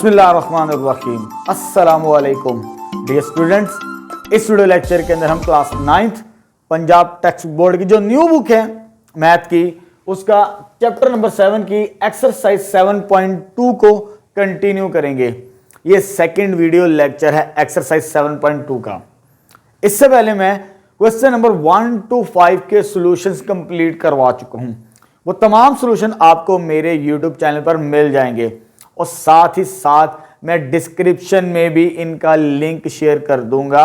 बिस्मिल्लाहिर्रहमानिर्रहीम अस्सलामुअलैकुम dear students. इस वीडियो लेक्चर के अंदर हम class 9th Punjab text board की जो न्यू बुक है मैथ की, उसका चैप्टर नंबर 7 की एक्सरसाइज 7.2 को कंटिन्यू करेंगे। ये सेकंड वीडियो लेक्चर है एक्सरसाइज 7.2 का। इससे पहले मैं क्वेश्चन नंबर 1 to 5 के सॉल्यूशंस कंप्लीट करवा चुका हूं। वो तमाम सॉल्यूशन आपको मेरे यूट्यूब चैनल पर मिल जाएंगे और साथ ही साथ मैं डिस्क्रिप्शन में भी इनका लिंक शेयर कर दूंगा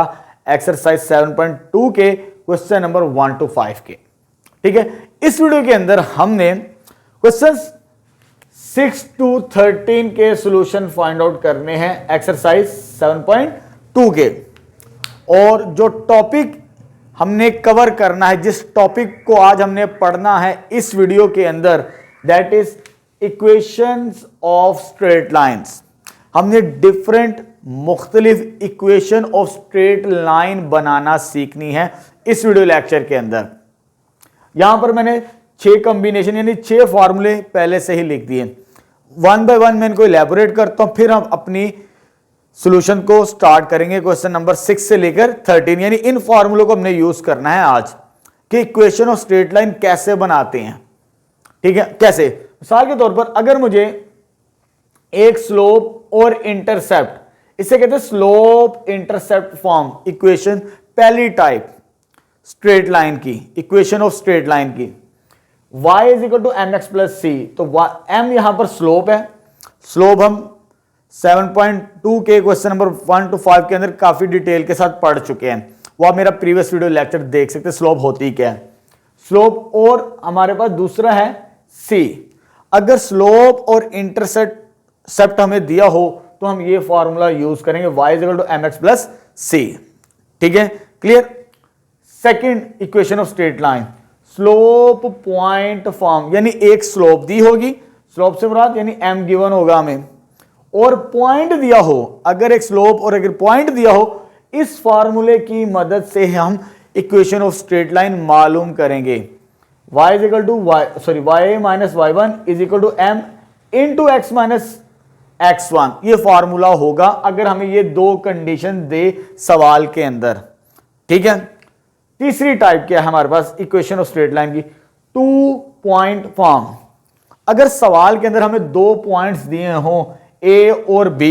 एक्सरसाइज 7.2 के क्वेश्चन नंबर 1 to 5 के। ठीक है, इस वीडियो के अंदर हमने क्वेश्चन 6 to 13 के सॉल्यूशन फाइंड आउट करने हैं एक्सरसाइज 7.2 के। और जो टॉपिक हमने कवर करना है, जिस टॉपिक को आज हमने पढ़ना है इस वीडियो के अंदर, that is equations of straight lines. हमने डिफरेंट मुख्तलिफ इक्वेशन ऑफ स्ट्रेट लाइन बनाना सीखनी है इस वीडियो लेक्चर के अंदर। यहां पर मैंने 6 कॉम्बिनेशन यानी 6 फॉर्मूले पहले से ही लिख दिए। वन बाय वन मैं इनको इलेबोरेट करता हूं, फिर हम अपनी सॉल्यूशन को स्टार्ट करेंगे क्वेश्चन नंबर 6 से लेकर 13। यानी इन फॉर्मूलों को हमने यूज करना है आज कि इक्वेशन ऑफ स्ट्रेट लाइन कैसे बनाते हैं। ठीक है, कैसे? मिसाल के तौर पर अगर मुझे एक स्लोप और इंटरसेप्ट, इसे कहते हैं स्लोप इंटरसेप्ट फॉर्म इक्वेशन, पहली टाइप स्ट्रेट लाइन की, इक्वेशन ऑफ स्ट्रेट लाइन की, y is equal to m x plus c. तो m यहां पर स्लोप है। स्लोप हम 7.2 के क्वेश्चन नंबर 1 to 5 के अंदर काफी डिटेल के साथ पढ़ चुके हैं। वो आप मेरा प्रीवियस वीडियो लेक्चर देख सकते हैं, स्लोप होती क्या है स्लोप। और हमारे पास दूसरा है c। अगर स्लोप और इंटरसेप्ट हमें दिया हो तो हम ये फॉर्मूला यूज करेंगे, y is equal to m x plus c. ठीक है, clear. Second equation of straight line, slope point form, यानी एक स्लोप दी होगी, स्लोप से मुराद यानी m गिवन होगा हमें, और पॉइंट दिया हो। अगर एक स्लोप और अगर पॉइंट दिया हो, इस फॉर्मूले की मदद से हम इक्वेशन ऑफ स्ट्रेट लाइन मालूम करेंगे। y is equal to y minus y1 is equal to m into x minus x1। ये फॉर्मूला होगा अगर हमें ये दो कंडीशन दे सवाल के अंदर। ठीक है, तीसरी टाइप क्या है हमारे पास इक्वेशन ऑफ स्ट्रेट लाइन की, 2 पॉइंट फॉर्म। अगर सवाल के अंदर हमें 2 पॉइंट्स दिए हों a और b,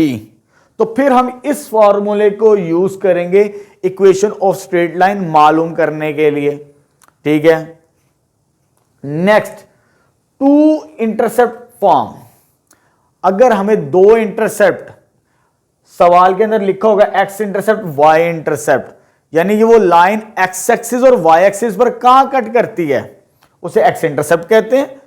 तो फिर हम इस फॉर्मूले को यूज करेंगे इक्वेशन ऑफ स्ट्रेट लाइन मालूम करने के लिए। ठीक है, नेक्स्ट 2 इंटरसेप्ट फॉर्म। अगर हमें 2 इंटरसेप्ट सवाल के अंदर लिखा होगा, x इंटरसेप्ट y इंटरसेप्ट, यानी ये वो लाइन x एक्सिस और y एक्सिस पर कहां कट करती है, उसे x इंटरसेप्ट कहते हैं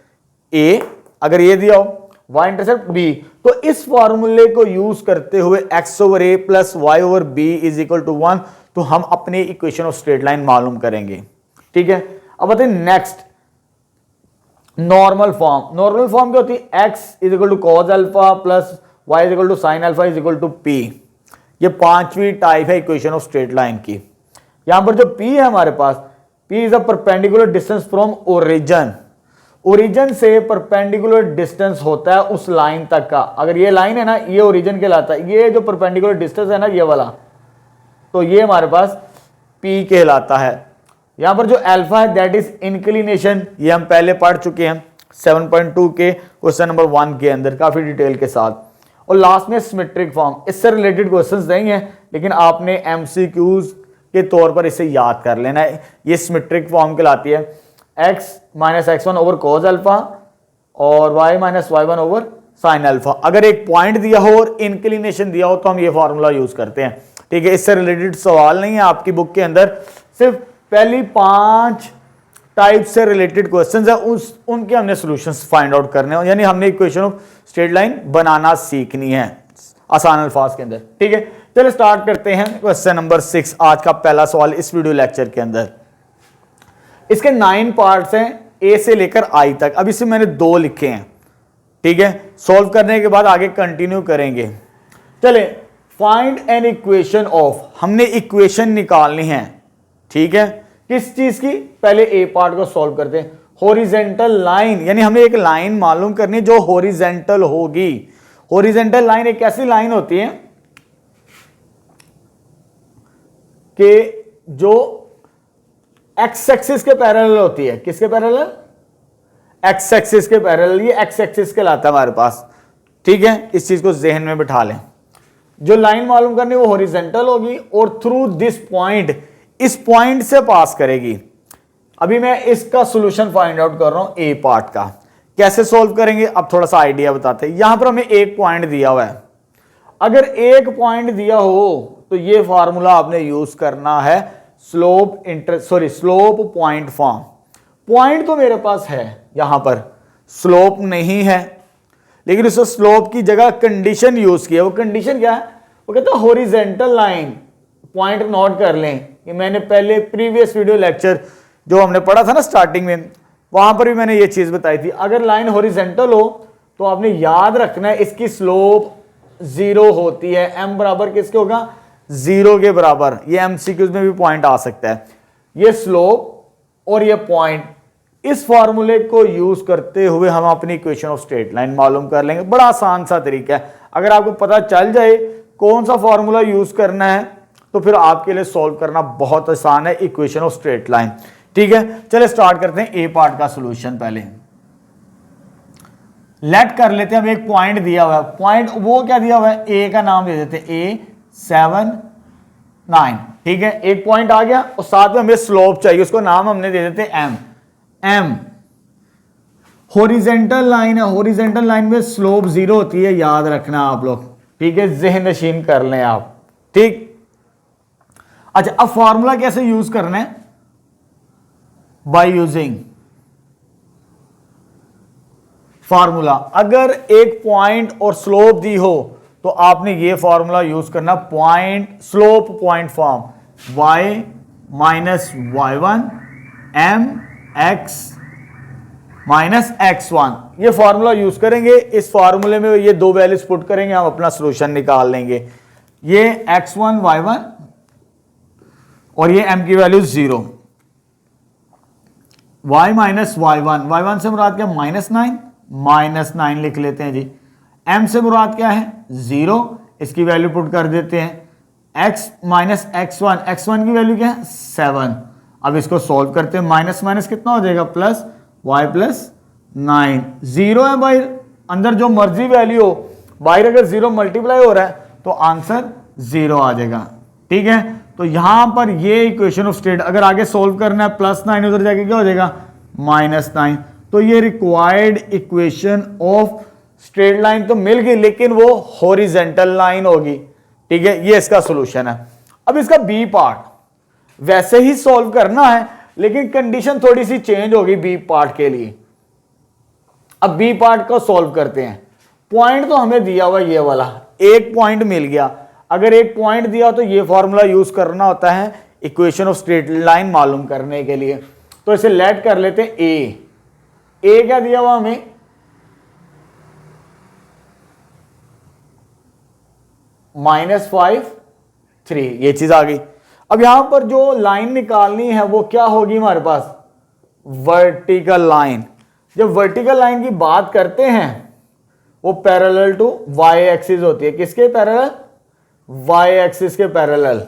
a। अगर ये दिया हो y इंटरसेप्ट b, तो इस फॉर्मूले को यूज करते हुए x over a plus y over b is equal to 1, तो हम अपनी इक्वेशन ऑफ स्ट्रेट लाइन मालूम करेंगे। ठीक है, अब बताइए next normal form. Normal form क्या होती है, x is equal to cos alpha plus y is equal to sine alpha is equal to p। ये पांचवी टाइप है इक्वेशन ऑफ स्ट्रेट लाइन की। यहां पर जो p है हमारे पास, p is a perpendicular distance from origin. Origin से परपेंडिकुलर डिस्टेंस होता है उस लाइन तक का। अगर ये लाइन है ना, ये ओरिजिन कहलाता है। ये जो परपेंडिकुलर डिस्टेंस है ना, ये वाला, तो ये हमारे पास p कहलाता है। यहां पर जो अल्फा है दैट इज इंक्लिनेशन, ये हम पहले पढ़ चुके हैं 7.2 के क्वेश्चन नंबर 1 के अंदर काफी डिटेल के साथ। और लास्ट में सिमेट्रिक फॉर्म, इससे रिलेटेड क्वेश्चंस नहीं है, लेकिन आपने एमसीक्यूज के तौर पर इसे याद कर लेना है। ये सिमेट्रिक फॉर्म कहलाती है, x minus x1 over cos alpha और y minus y1 over sine alpha. अगर एक पॉइंट दिया हो और इंक्लिनेशन दिया हो तो हम ये फॉर्मूला यूज करते हैं। ठीक है, इससे रिलेटेड सवाल नहीं है आपकी बुक के अंदर, सिर्फ पहली 5 टाइप से रिलेटेड क्वेश्चंस है, उनके हमने सॉल्यूशंस फाइंड आउट करने हैं। यानी हमने इक्वेशन ऑफ स्ट्रेट लाइन बनाना सीखनी है आसान अल्फाज के अंदर। ठीक है, चलिए स्टार्ट करते हैं क्वेश्चन नंबर 6, आज का पहला सवाल इस वीडियो लेक्चर के अंदर। इसके 9 पार्ट्स हैं, ए से लेकर आई तक। अब इसमें मैंने 2 लिखे हैं। ठीक है, सॉल्व करने के बाद आगे कंटिन्यू करेंगे। चले, फाइंड एन इक्वेशन ऑफ, हमने इक्वेशन निकालनी है। ठीक है, किस चीज की? पहले ए पार्ट को सॉल्व करते हैं। हॉरिजेंटल लाइन, यानी हमें एक लाइन मालूम करनी जो हॉरिजेंटल होगी, हॉरिजॉन्टल लाइन एक ऐसी लाइन होती है कि जो एक्स एक्सिस के पैरेलल होती है। किसके पैरेलल? एक्स एक्सिस के पैरेलल। ये एक्स एक्सिस कहलाता है हमारे पास, ठीक है, इस चीज को जहन में बिठा लें। जो लाइन मालूम करनी वो हॉरिजॉन्टल होगी और थ्रू दिस पॉइंट, इस पॉइंट से पास करेगी। अभी मैं इसका सॉल्यूशन फाइंड आउट कर रहा हूं ए पार्ट का। कैसे सॉल्व करेंगे अब थोड़ा सा आइडिया बताते हैं। यहां पर हमें एक पॉइंट दिया हुआ है, अगर एक पॉइंट दिया हो तो ये फार्मूला आपने यूज करना है, स्लोप पॉइंट फॉर्म। पॉइंट तो मेरे पास है, यहां पर स्लोप नहीं है, लेकिन उस स्लोप की जगह कंडीशन यूज किया। वो कंडीशन क्या है? वो कहता है हॉरिजॉन्टल लाइन। पॉइंट नोट कर लें कि मैंने पहले प्रीवियस वीडियो लेक्चर जो हमने पढ़ा था ना स्टार्टिंग में, वहां पर भी मैंने ये चीज बताई थी। अगर लाइन हॉरिजॉन्टल हो तो आपने याद रखना है इसकी स्लोप 0 होती है। m बराबर किसके होगा? 0 के बराबर। ये एमसीक्यूज में भी पॉइंट आ सकता है। ये स्लोप और ये पॉइंट, इस फॉर्मूले को यूज करते हुए हम अपनी इक्वेशन ऑफ स्ट्रेट लाइन मालूम कर लेंगे। बड़ा आसान सा तरीका है। अगर आपको पता चल जाए कौन सा फॉर्मूला यूज करना है तो फिर आपके लिए सॉल्व करना बहुत आसान है इक्वेशन ऑफ स्ट्रेट लाइन, ठीक है। चलिए स्टार्ट करते हैं ए पार्ट का सॉल्यूशन। पहले लेट कर लेते हैं। हम एक पॉइंट दिया हुआ है, पॉइंट वो क्या दिया हुआ है? ए का नाम दे देते हैं A7 9, ठीक है। एक पॉइंट आ गया और साथ में हमें स्लोप चाहिए, उसको नाम हमने दे देते हैं m। हॉरिजॉन्टल लाइन है, हॉरिजॉन्टल लाइन में स्लोप 0 होती है, याद रखना आप लोग, ठीक है, ज़हन नशीन कर लें आप, ठीक। अच्छा, अब फॉर्मूला कैसे यूज करना है? By using formula. अगर एक पॉइंट और स्लोप दी हो तो आपने ये फॉर्मूला यूज करना, point slope point form, y minus y1 mx minus x1। ये फॉर्मूला यूज करेंगे। इस फॉर्मूले में ये दो वैल्यूज पुट करेंगे, हम अपना सॉल्यूशन निकाल लेंगे। ये x1 y1 और ये m की value 0। y minus y1, y1 से मुराद क्या? -9 लिख लेते हैं जी। m से मुराद क्या है? 0, इसकी वैल्यू पुट कर देते हैं। x माइनस x1, x1 की वैल्यू क्या है? 7। अब इसको सॉल्व करते हैं। माइनस माइनस कितना हो जाएगा? Plus y plus 9। 0 है भाई, अंदर जो मर्जी वैल्यू हो, बाहर अगर 0 मल्टीप्लाई हो रहा है तो आंसर 0 आ जाएगा, ठीक है। तो यहां पर ये इक्वेशन ऑफ स्टेट, अगर आगे सॉल्व करना है +9 उधर जाके क्या हो जाएगा? -9। तो ये required equation of straight line तो मिल गई, लेकिन वो हॉरिजॉन्टल लाइन होगी, ठीक है। ये इसका सॉल्यूशन है। अब इसका बी पार्ट वैसे ही सॉल्व करना है, लेकिन कंडीशन थोड़ी सी चेंज होगी बी पार्ट के लिए। अब बी पार्ट को सॉल्व करते हैं। पॉइंट तो हमें दिया हुआ ये वाला, एक पॉइंट मिल गया। अगर एक पॉइंट दिया तो ये फॉर्मूला यूज करना होता है इक्वेशन ऑफ स्ट्रेट लाइन मालूम करने के लिए। तो इसे लेट कर लेते हैं ए क्या दिया हुआ हमें? -5 3, ये चीज आ गई। अब यहां पर जो लाइन निकालनी है वो क्या होगी हमारे पास? Vertical line. जब वर्टिकल लाइन की बात करते हैं वो पैरेलल टू वाई एक्सिस होती है। किसके पैरेलल? वाई एक्सिस के पैरेलल,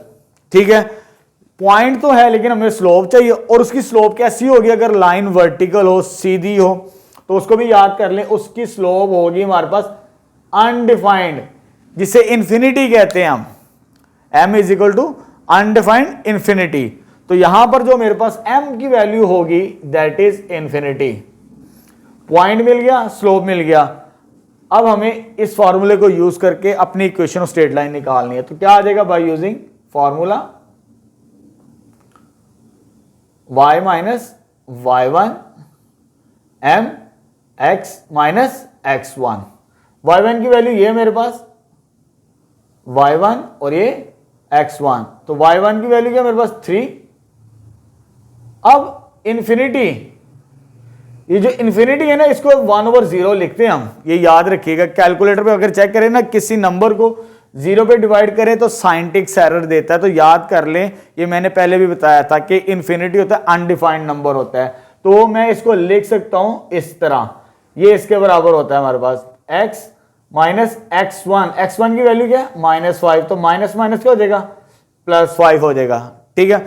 ठीक है। पॉइंट तो है लेकिन हमें स्लोप चाहिए, और उसकी स्लोप कैसी होगी? अगर लाइन वर्टिकल हो, सीधी हो, तो उसको भी याद कर लें, उसकी स्लोप होगी हमारे पास अनडिफाइंड, जिसे इंफिनिटी कहते हैं हम। m is equal to undefined infinity. तो यहां पर जो मेरे पास m की वैल्यू होगी दैट इज इंफिनिटी। पॉइंट मिल गया, स्लोप मिल गया। अब हमें इस फॉर्मूले को यूज करके अपनी इक्वेशन ऑफ स्ट्रेट लाइन निकालनी है। तो क्या आ जाएगा? By using formula y minus y1 m x minus x1। y1 की वैल्यू ये है मेरे पास y1 और ये x1। तो y1 की वैल्यू क्या मेरे पास? 3। अब इंफिनिटी, ये जो इंफिनिटी है ना, इसको 1/0 लिखते हैं हम, ये याद रखिएगा। कैलकुलेटर पे अगर चेक करें ना, किसी नंबर को 0 पे डिवाइड करें तो साइंटिक्स एरर देता है। तो याद कर लें, ये मैंने पहले भी बताया था कि इंफिनिटी होता है अनडिफाइंड नंबर होता है। तो मैं इसको लिख सकता हूं इस तरह, ये इसके बराबर होता है हमारे पास x माइनस x1 की वैल्यू क्या है -5, तो माइनस माइनस क्या हो जाएगा +5 हो जाएगा। ठीक है,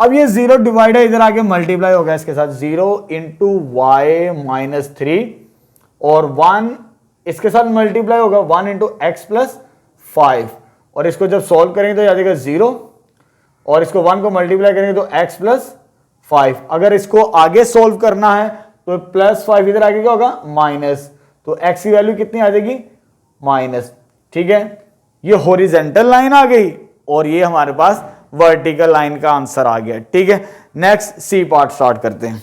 अब ये 0 डिवाइड है, इधर आके मल्टीप्लाई हो गया इसके साथ, 0 इंटू वाई -3 और 1 इसके साथ मल्टीप्लाई होगा 1 इंटू एक्स +5, और इसको जब सॉल्व करेंगे तो आ जाएगा 0 और इसको 1 को मल्टीप्लाई करेंगे तो x +5। अगर इसको आगे सॉल्व करना है तो +5 इधर आगे क्या होगा माइनस, तो x की वैल्यू कितनी आ जाएगी माइनस। ठीक है, ये हॉरिजॉन्टल लाइन आ गई और ये हमारे पास वर्टिकल लाइन का आंसर आ गया। ठीक है, नेक्स्ट सी पार्ट स्टार्ट करते हैं।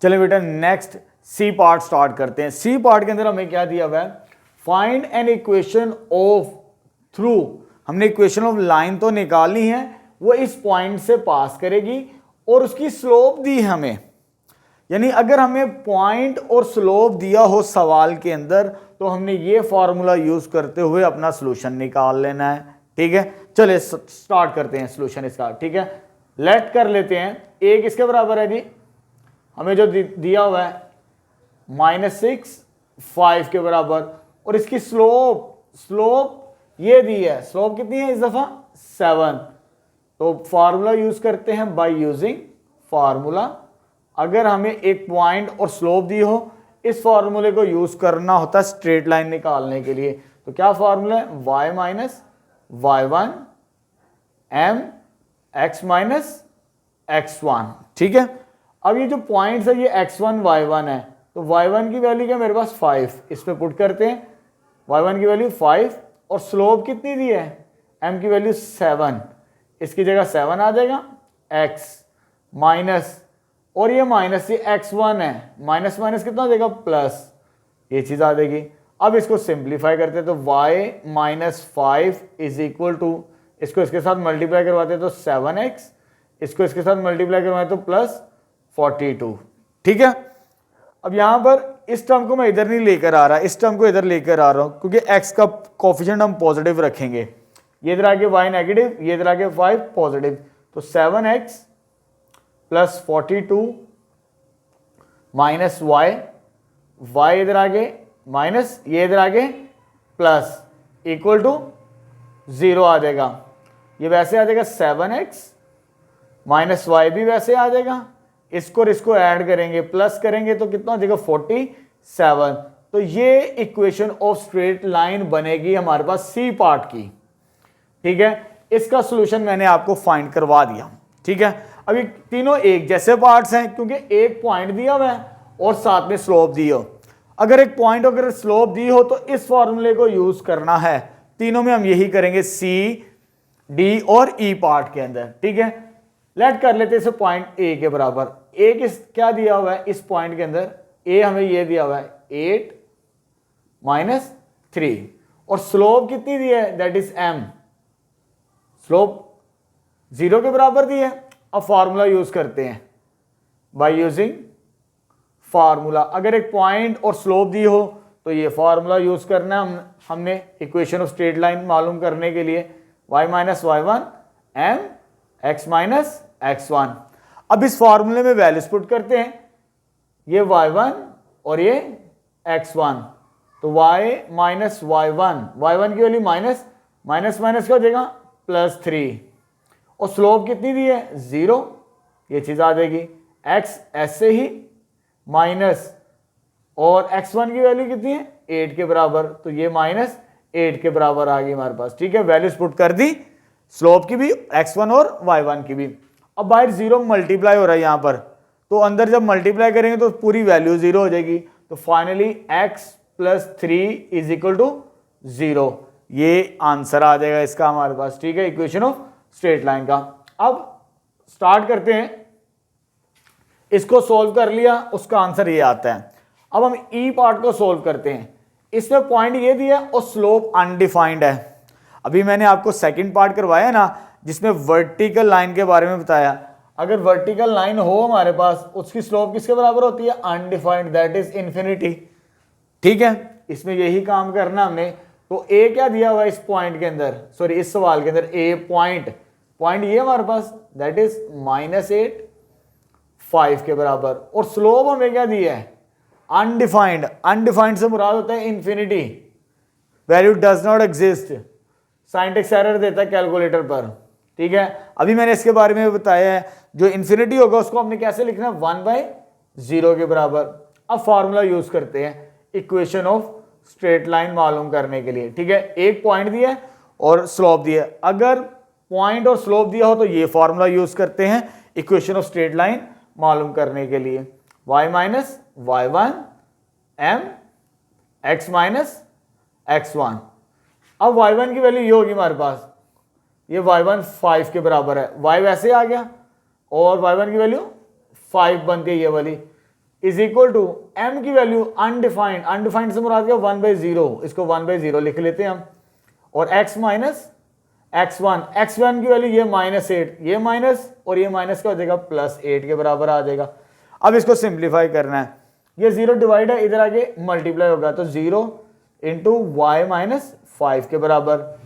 चलिए बेटा नेक्स्ट सी पार्ट स्टार्ट करते हैं। सी पार्ट के अंदर हमें क्या दिया हुआ है, find an equation of through, हमने इक्वेशन ऑफ लाइन तो निकालनी है, वो इस पॉइंट से पास करेगी और उसकी स्लोप दी हमें, यानी अगर हमें पॉइंट और स्लोप दिया हो सवाल के अंदर तो हमने ये फॉर्मूला यूज करते हुए अपना सॉल्यूशन निकाल लेना है। ठीक है, चलिए स्टार्ट करते हैं सॉल्यूशन इसका। ठीक है, लेट कर लेते हैं, एक इसके बराबर है जी, हमें जो दिया हुआ है -6 5 के बराबर, और इसकी स्लोप ये दी है, स्लोप कितनी है इस दफा 7, तो फार्मूला यूज करते हैं बाय यूजिंग फार्मूला। अगर हमें एक पॉइंट और स्लोप दी हो, इस फार्मूले को यूज करना होता है स्ट्रेट लाइन निकालने के लिए। तो क्या फार्मूला है, y - y1 m x - x1। ठीक है, अब ये जो पॉइंट्स है ये x1 y1 है, तो y1 की वैल्यू क्या मेरे पास 5, इस पे पुट करते हैं, y1 की वैल्यू 5 और स्लोप कितनी दी है m की वैल्यू 7, इसकी जगह 7 आ जाएगा, x माइनस, और ये माइनस ये x1 है, माइनस माइनस कितना देगा प्लस, ये चीज आ जाएगी। अब इसको सिंप्लीफाई करते हैं तो y - 5 इज इक्वल टू, इसको इसके साथ मल्टीप्लाई करवाते हैं तो 7x, इसको इसके साथ मल्टीप्लाई करवाते तो +42। ठीक है, अब यहां पर इस टर्म को मैं इधर नहीं लेकर आ रहा, इस टर्म को इधर लेकर आ रहा हूं क्योंकि x का कोफिशिएंट हम पॉजिटिव रखेंगे, ये इधर आके y नेगेटिव, ये इधर आके 5 पॉजिटिव, तो 7x +42 माइनस y इधर आगे माइनस, ये इधर आगे प्लस, इक्वल टू 0 आ जाएगा। ये वैसे आ जाएगा 7x माइनस y भी वैसे आ जाएगा, इसको और इसको ऐड करेंगे प्लस करेंगे तो कितना हो जाएगा 47। तो ये इक्वेशन ऑफ स्ट्रेट लाइन बनेगी हमारे पास सी पार्ट की। ठीक है, इसका सॉल्यूशन मैंने आपको फाइंड करवा दिया। ठीक है, अभी तीनों एक जैसे पार्ट्स हैं क्योंकि एक पॉइंट दिया हुआ है और साथ में स्लोप दी हो। अगर एक पॉइंट अगर स्लोप दी हो तो इस फॉर्मूले को यूज करना है, तीनों में हम यही करेंगे सी, डी और ई पार्ट के अंदर। ठीक है, लेट कर लेते हैं इसे पॉइंट ए के बराबर। ए किस क्या दिया हुआ है इस पॉइंट के अंदर, ए हमें ये दिया हुआ है 8 - 3 और स्लोप कितनी दी है दैट इज m, स्लोप 0 के बराबर दी है। अब फार्मूला यूज करते हैं बाय यूजिंग फार्मूला, अगर एक पॉइंट और स्लोप दी हो तो ये फार्मूला यूज करना है हमने इक्वेशन ऑफ स्ट्रेट लाइन मालूम करने के लिए, y - y1 m x - x1। अब इस फार्मूले में वैल्यूज पुट करते हैं, ये y1 और ये x1, तो y - y1 की वैल्यू माइनस माइनस माइनस क्या हो जाएगा +3, और स्लोप कितनी दी है 0, ये चीज आ जाएगी, x ऐसे ही माइनस, और x1 की वैल्यू कितनी है 8 के बराबर, तो ये -8 के बराबर आ गई हमारे पास। ठीक है, वैल्यूज पुट कर दी, स्लोप की भी x1 और y1 की भी। अब बाहर 0 मल्टीप्लाई हो रहा है यहां पर, तो अंदर जब मल्टीप्लाई करेंगे तो पूरी वैल्यू 0 हो जाएगी, तो finally x + 3 is equal to 0, ये आंसर आ जाएगा इसका हमारे पास। ठीक है, इक्वेशन ऑफ स्ट्रेट लाइन का। अब स्टार्ट करते हैं, इसको सोल्व कर लिया, उसका आंसर ये आता है। अब हम ई पार्ट को सोल्व करते हैं, इसमें पॉइंट ये दिया और स्लोप अनडिफाइंड है। अभी मैंने आपको सेकंड पार्ट करवाया ना जिसमें वर्टिकल लाइन के बारे में बताया, अगर वर्टिकल लाइन हो हमारे पास, उसकी स्लोप किसके बराबर होती है अनडिफाइंड, दैट इज इंफिनिटी। ठीक है, इसमें यही काम करना हमने। तो ए क्या दिया हुआ है इस पॉइंट के अंदर, सॉरी इस सवाल के अंदर, ए पॉइंट ये हमारे पास दैट इज -8 5 के बराबर, और स्लोप हमें क्या दिया है अनडिफाइंड। अनडिफाइंड से मुराद होता है infinity, value does not exist, syntax error देता है कैलकुलेटर पर, ठीक है। अभी मैंने इसके बारे में बताया है, जो इन्फिनिटी होगा उसको हमने कैसे लिखना है, 1/0 के बराबर। अब फॉर्मूला यूज करते हैं इक्वेशन ऑफ स्ट्रेट लाइन मालूम करने के लिए, ठीक है। एक पॉइंट दिया है और स्लोप दिया है, अगर पॉइंट और स्लोप दिया हो तो ये फॉर्मूला यूज करते हैं इक्वेशन ऑफ स्ट्रेट लाइन मालूम करने के लिए, y minus y1 m x minus x1। अब y1 की वैल्यू ये होगी हमारे पास, ये y1 5 के बराबर है, y वैसे आ गया और y1 की वैल्यू 5 बनती है ये वाली, इज इक्वल टू m की वैल्यू अनडिफाइंड, अनडिफाइंड से मुराद क्या 1/0, इसको 1/0 लिख लेते हैं हम, और x माइनस x1, x1 की वैल्यू ये -8, ये माइनस और ये माइनस क्या हो जाएगा +8 के बराबर आ जाएगा। अब इसको सिंप्लीफाई करना है, ये 0 डिवाइड है, इधर आगे मल्टीप्लाई होगा तो 0 इंटू y माइनस 5 के बराबर,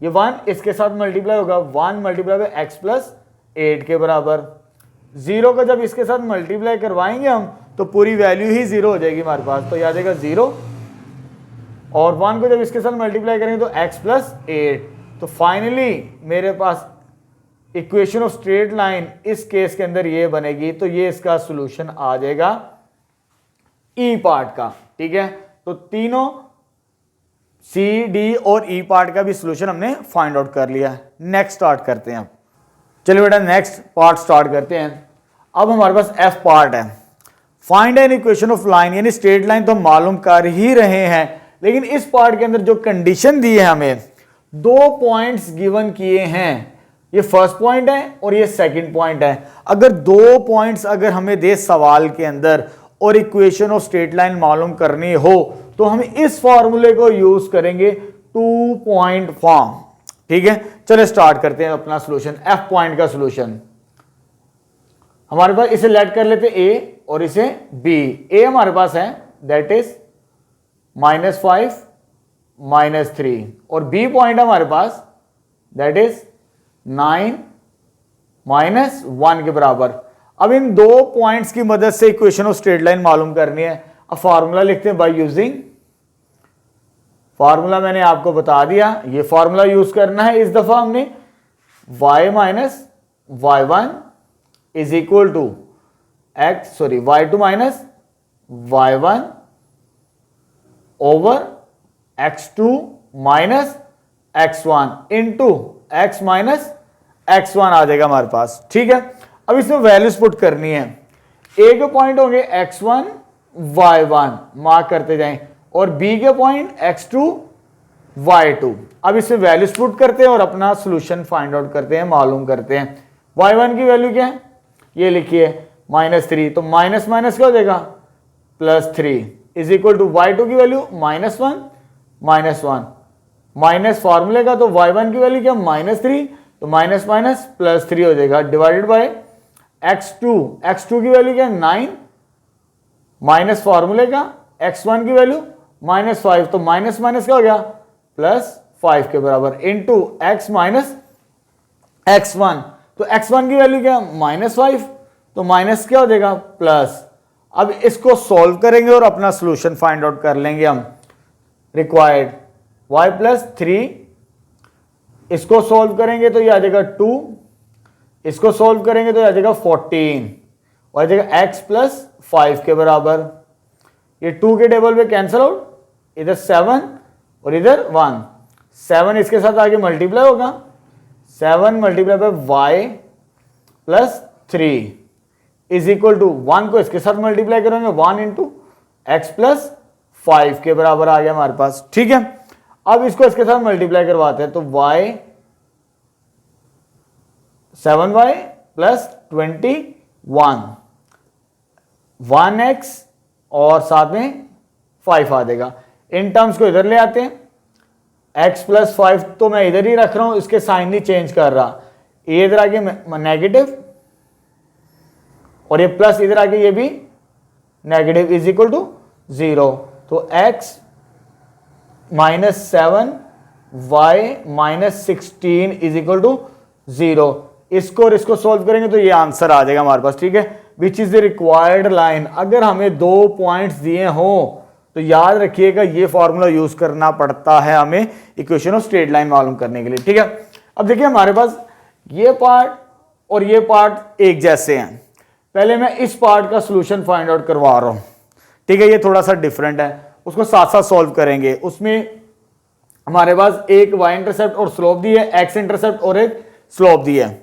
ये 1 इसके साथ मल्टीप्लाई होगा, 1 मल्टीप्लाई बाय x प्लस 8 के बराबर। 0 को जब इसके साथ मल्टीप्लाई करवाएंगे हम तो पूरी वैल्यू ही 0 हो जाएगी हमारे पास, तो आ जाएगा 0, और 1 को जब इसके साथ मल्टीप्लाई करेंगे तो x प्लस 8। तो फाइनली मेरे पास इक्वेशन ऑफ स्ट्रेट लाइन इस केस के अंदर ये बनेगी, तो ये इसका सॉल्यूशन आ जाएगा ई पार्ट का, ठीक है। तो तीनों सी डी और ई पार्ट का भी सॉल्यूशन हमने फाइंड आउट कर लिया। नेक्स्ट स्टार्ट करते हैं, चलिए बेटा नेक्स्ट पार्ट स्टार्ट करते हैं। अब हमारे पास एफ पार्ट है, find an equation of line, यानी स्ट्रेट लाइन तो मालूम कर ही रहे हैं, लेकिन इस पार्ट के अंदर जो कंडीशन दी है हमें, 2 पॉइंट्स गिवन किए हैं, ये फर्स्ट पॉइंट है और ये सेकंड पॉइंट है। अगर 2 पॉइंट्स अगर हमें दे सवाल के अंदर और इक्वेशन ऑफ स्ट्रेट लाइन मालूम करनी हो तो हम इस फॉर्मूले को यूज करेंगे 2 पॉइंट फॉर्म, ठीक है। चलो स्टार्ट करते हैं अपना सॉल्यूशन, एफ पॉइंट का सॉल्यूशन। हमारे पास इसे लेट कर लेते ए और इसे बी। ए हमारे पास है दैट इज -5 -3, और बी पॉइंट हमारे पास दैट इज 9 -1 के बराबर। अब इन 2 पॉइंट्स की मदद से इक्वेशन ऑफ स्ट्रेट लाइन मालूम करनी है। अब फॉर्मूला लिखते हैं बाय यूजिंग, फॉर्मूला मैंने आपको बता दिया, ये फॉर्मूला यूज करना है इस दफा हमने, y minus y1 is equal to y2 minus y1 over x2 minus x1 into x minus x1 आ जाएगा हमारे पास, ठीक है। अब इसमें वैल्यूज पुट करनी है, ए के पॉइंट होंगे x1 y1 मार्क करते जाएं, और बी के पॉइंट x2 y2। अब इसमें वैल्यूज पुट करते हैं और अपना सॉल्यूशन फाइंड आउट करते हैं, मालूम करते हैं। y1 की वैल्यू क्या है, ये लिखिए -3, तो माइनस माइनस क्या हो जाएगा +3 इज इक्वल टू y2 की वैल्यू -1 माइनस फॉर्मूले का, तो y1 की वैल्यू क्या -3, तो माइनस माइनस +3 हो जाएगा, डिवाइडेड बाय x2 की वैल्यू क्या 9 माइनस फॉर्मूले का, x1 की वैल्यू -5, तो माइनस माइनस क्या हो गया +5 के बराबर, इंटू x माइनस x1, तो x1 की वैल्यू क्या -5, तो माइनस क्या हो जाएगा प्लस। अब इसको सॉल्व करेंगे और अपना सॉल्यूशन फाइंड आउट कर लेंगे हम। रिक्वायर्ड y प्लस 3, इसको सॉल्व करेंगे तो ये आ जाएगा 2, इसको सॉल्व करेंगे तो ये आ जाएगा 14, और आ जाएगा x प्लस 5 के बराबर। ये 2 के टेबल पे कैंसिल आउट, इधर 7 और इधर 1, 7 इसके साथ आगे मल्टीप्लाई होगा, 7 multiply by y plus 3 is equal to 1 को इसके साथ मल्टीप्लाई करेंगे, 1 इंटू एक्स प्लस 5 के बराबर आ गया हमारे पास, ठीक है। अब इसको इसके साथ मल्टीप्लाई करवाते हैं, तो y 7y प्लस 21, 1x और साथ में 5 आ जाएगा। इन टर्म्स को इधर ले आते हैं, x प्लस 5 तो मैं इधर ही रख रहा हूं, इसके साइन नहीं चेंज कर रहा, ये इधर आगे नेगेटिव और ये प्लस इधर आगे ये भी नेगेटिव इज इक्वल टू 0, तो x -7 y -16 is equal to 0। इसको और इसको सॉल्व करेंगे तो ये आंसर आ जाएगा हमारे पास, ठीक है। Which is the required line, अगर हमें 2 पॉइंट्स दिए हों तो याद रखिएगा ये फॉर्मूला यूज करना पड़ता है हमें इक्वेशन ऑफ स्ट्रेट लाइन मालूम करने के लिए, ठीक है। अब देखिए हमारे पास ये पार्ट और ये पार्ट एक जैसे हैं। पहले मैं इस पार्ट का सॉल्यूशन फाइंड आउट करवा रहा हूं, ठीक है। ये थोड़ा सा डिफरेंट है, उसको साथ साथ सॉल्व करेंगे। उसमें हमारे पास एक y इंटरसेप्ट और स्लोप दी है, x इंटरसेप्ट और एक स्लोप दी है,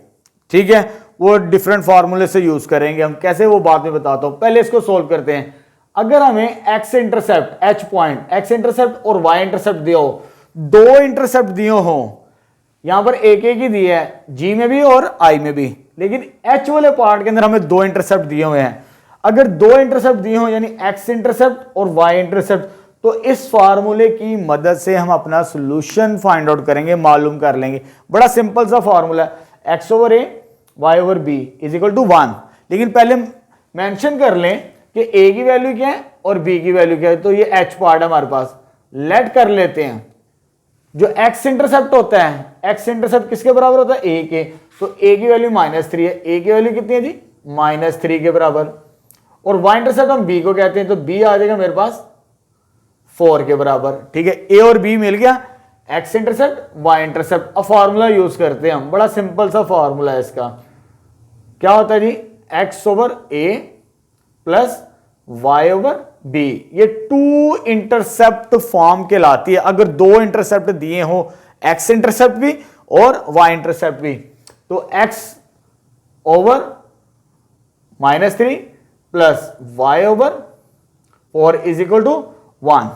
ठीक है। वो डिफरेंट फार्मूले से यूज करेंगे हम, कैसे वो बाद में बताता हूं। पहले इसको सोल्व करते हैं। अगर हमें x intercept h point x intercept और y इंटरसेप्ट दिया हो, दो इंटरसेप्ट दिए हो, यहां पर एक एक ही दिया है g में भी और i में भी, लेकिन h वाले पार्ट के अंदर हमें दो इंटरसेप्ट दिए हुए हैं। अगर दो इंटरसेप्ट दिए हो यानी x इंटरसेप्ट और y इंटरसेप्ट, तो इस फार्मूले की मदद से हम अपना सॉल्यूशन फाइंड आउट करेंगे, मालूम कर लेंगे। बड़ा सिंपल सा फार्मूला है, x over a y over b is equal to 1। लेकिन पहले मेंशन कर लें कि a की वैल्यू क्या है और b की वैल्यू क्या है। तो ये h पार्ट है हमारे पास, लेट कर लेते हैं। जो x इंटरसेप्ट होता है, x इंटरसेप्ट किसके बराबर होता है, a के। तो a की वैल्यू -3 है, a की वैल्यू कितनी है जी, -3 के बराबर। और y इंटरसेप्ट हम b को कहते हैं, तो b आ जाएगा मेरे पास 4 के बराबर, ठीक है। a और b मिल गया, x इंटरसेप्ट y इंटरसेप्ट। अब फार्मूला यूज करते हैं हम, बड़ा सिंपल सा फार्मूला है इसका। क्या होता है जी, x over a plus y over b। ये टू इंटरसेप्ट फॉर्म कहलाती है। अगर दो इंटरसेप्ट दिए हो, x इंटरसेप्ट भी और y इंटरसेप्ट भी, तो x over -3 plus y over 4 is equal to 1।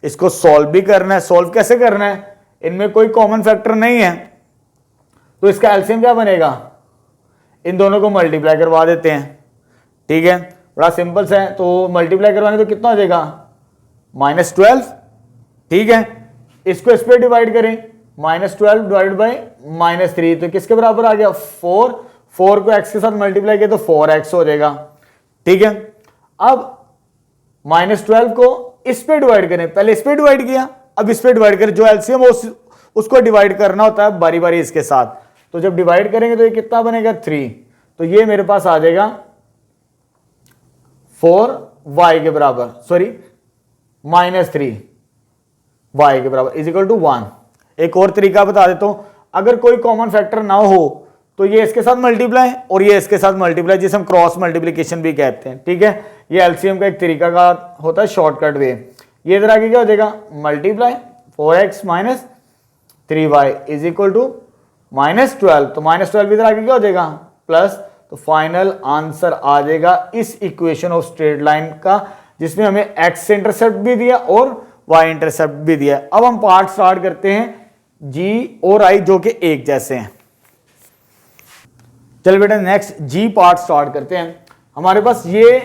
इसको सॉल्व भी करना है। सॉल्व कैसे करना है, इनमें कोई कॉमन फैक्टर नहीं है, तो इसका एलसीएम क्या बनेगा, इन दोनों को मल्टीप्लाई करवा देते हैं, ठीक है। बड़ा सिंपल सा है, तो मल्टीप्लाई करवाने तो कितना हो जाएगा, -12, ठीक है। इसको इस पे डिवाइड करें, -12 डिवाइड बाई -3, तो किसके बराबर आ गया, 4। 4 को x के साथ मल्टीप्लाई किया तो 4x हो जाएगा, ठीक है। अब -12 को इस पे डिवाइड करें, पहले इस पे डिवाइड किया, अब इस पे डिवाइड करें। जो एलसीएम उसको डिवाइड करना होता है बारी बारी इसके साथ। तो जब डिवाइड करेंगे तो ये कितना बनेगा, 3। तो ये मेरे पास आ जाएगा 4y के बराबर, सॉरी -3y के बराबर इज इक्वल टू 1। एक और तरीका बता देता हूं, अगर कोई कॉमन फैक्टर ना हो तो ये इसके साथ मल्टीप्लाई और ये इसके साथ मल्टीप्लाई, जिसे हम क्रॉस मल्टीप्लिकेशन भी कहते हैं, ठीक है। ये एलसीएम का एक तरीका का होता है, शॉर्टकट वे। ये इधर आगे क्या हो जाएगा, multiply 4x minus 3y is equal to -12। तो -12 इधर आगे क्या हो जाएगा, प्लस। तो फाइनल आंसर आ जाएगा इस इक्वेशन ऑफ स्ट्रेट लाइन का, जिसमें हमें x इंटरसेप्ट भी दिया और y इंटरसेप्ट भी दिया। अब हम पार्ट स्टार्ट करते हैं g और i जो कि एक जैसे हैं। चल बेटा नेक्स्ट g पार्ट स्टार्ट करते हैं। हमारे पास ये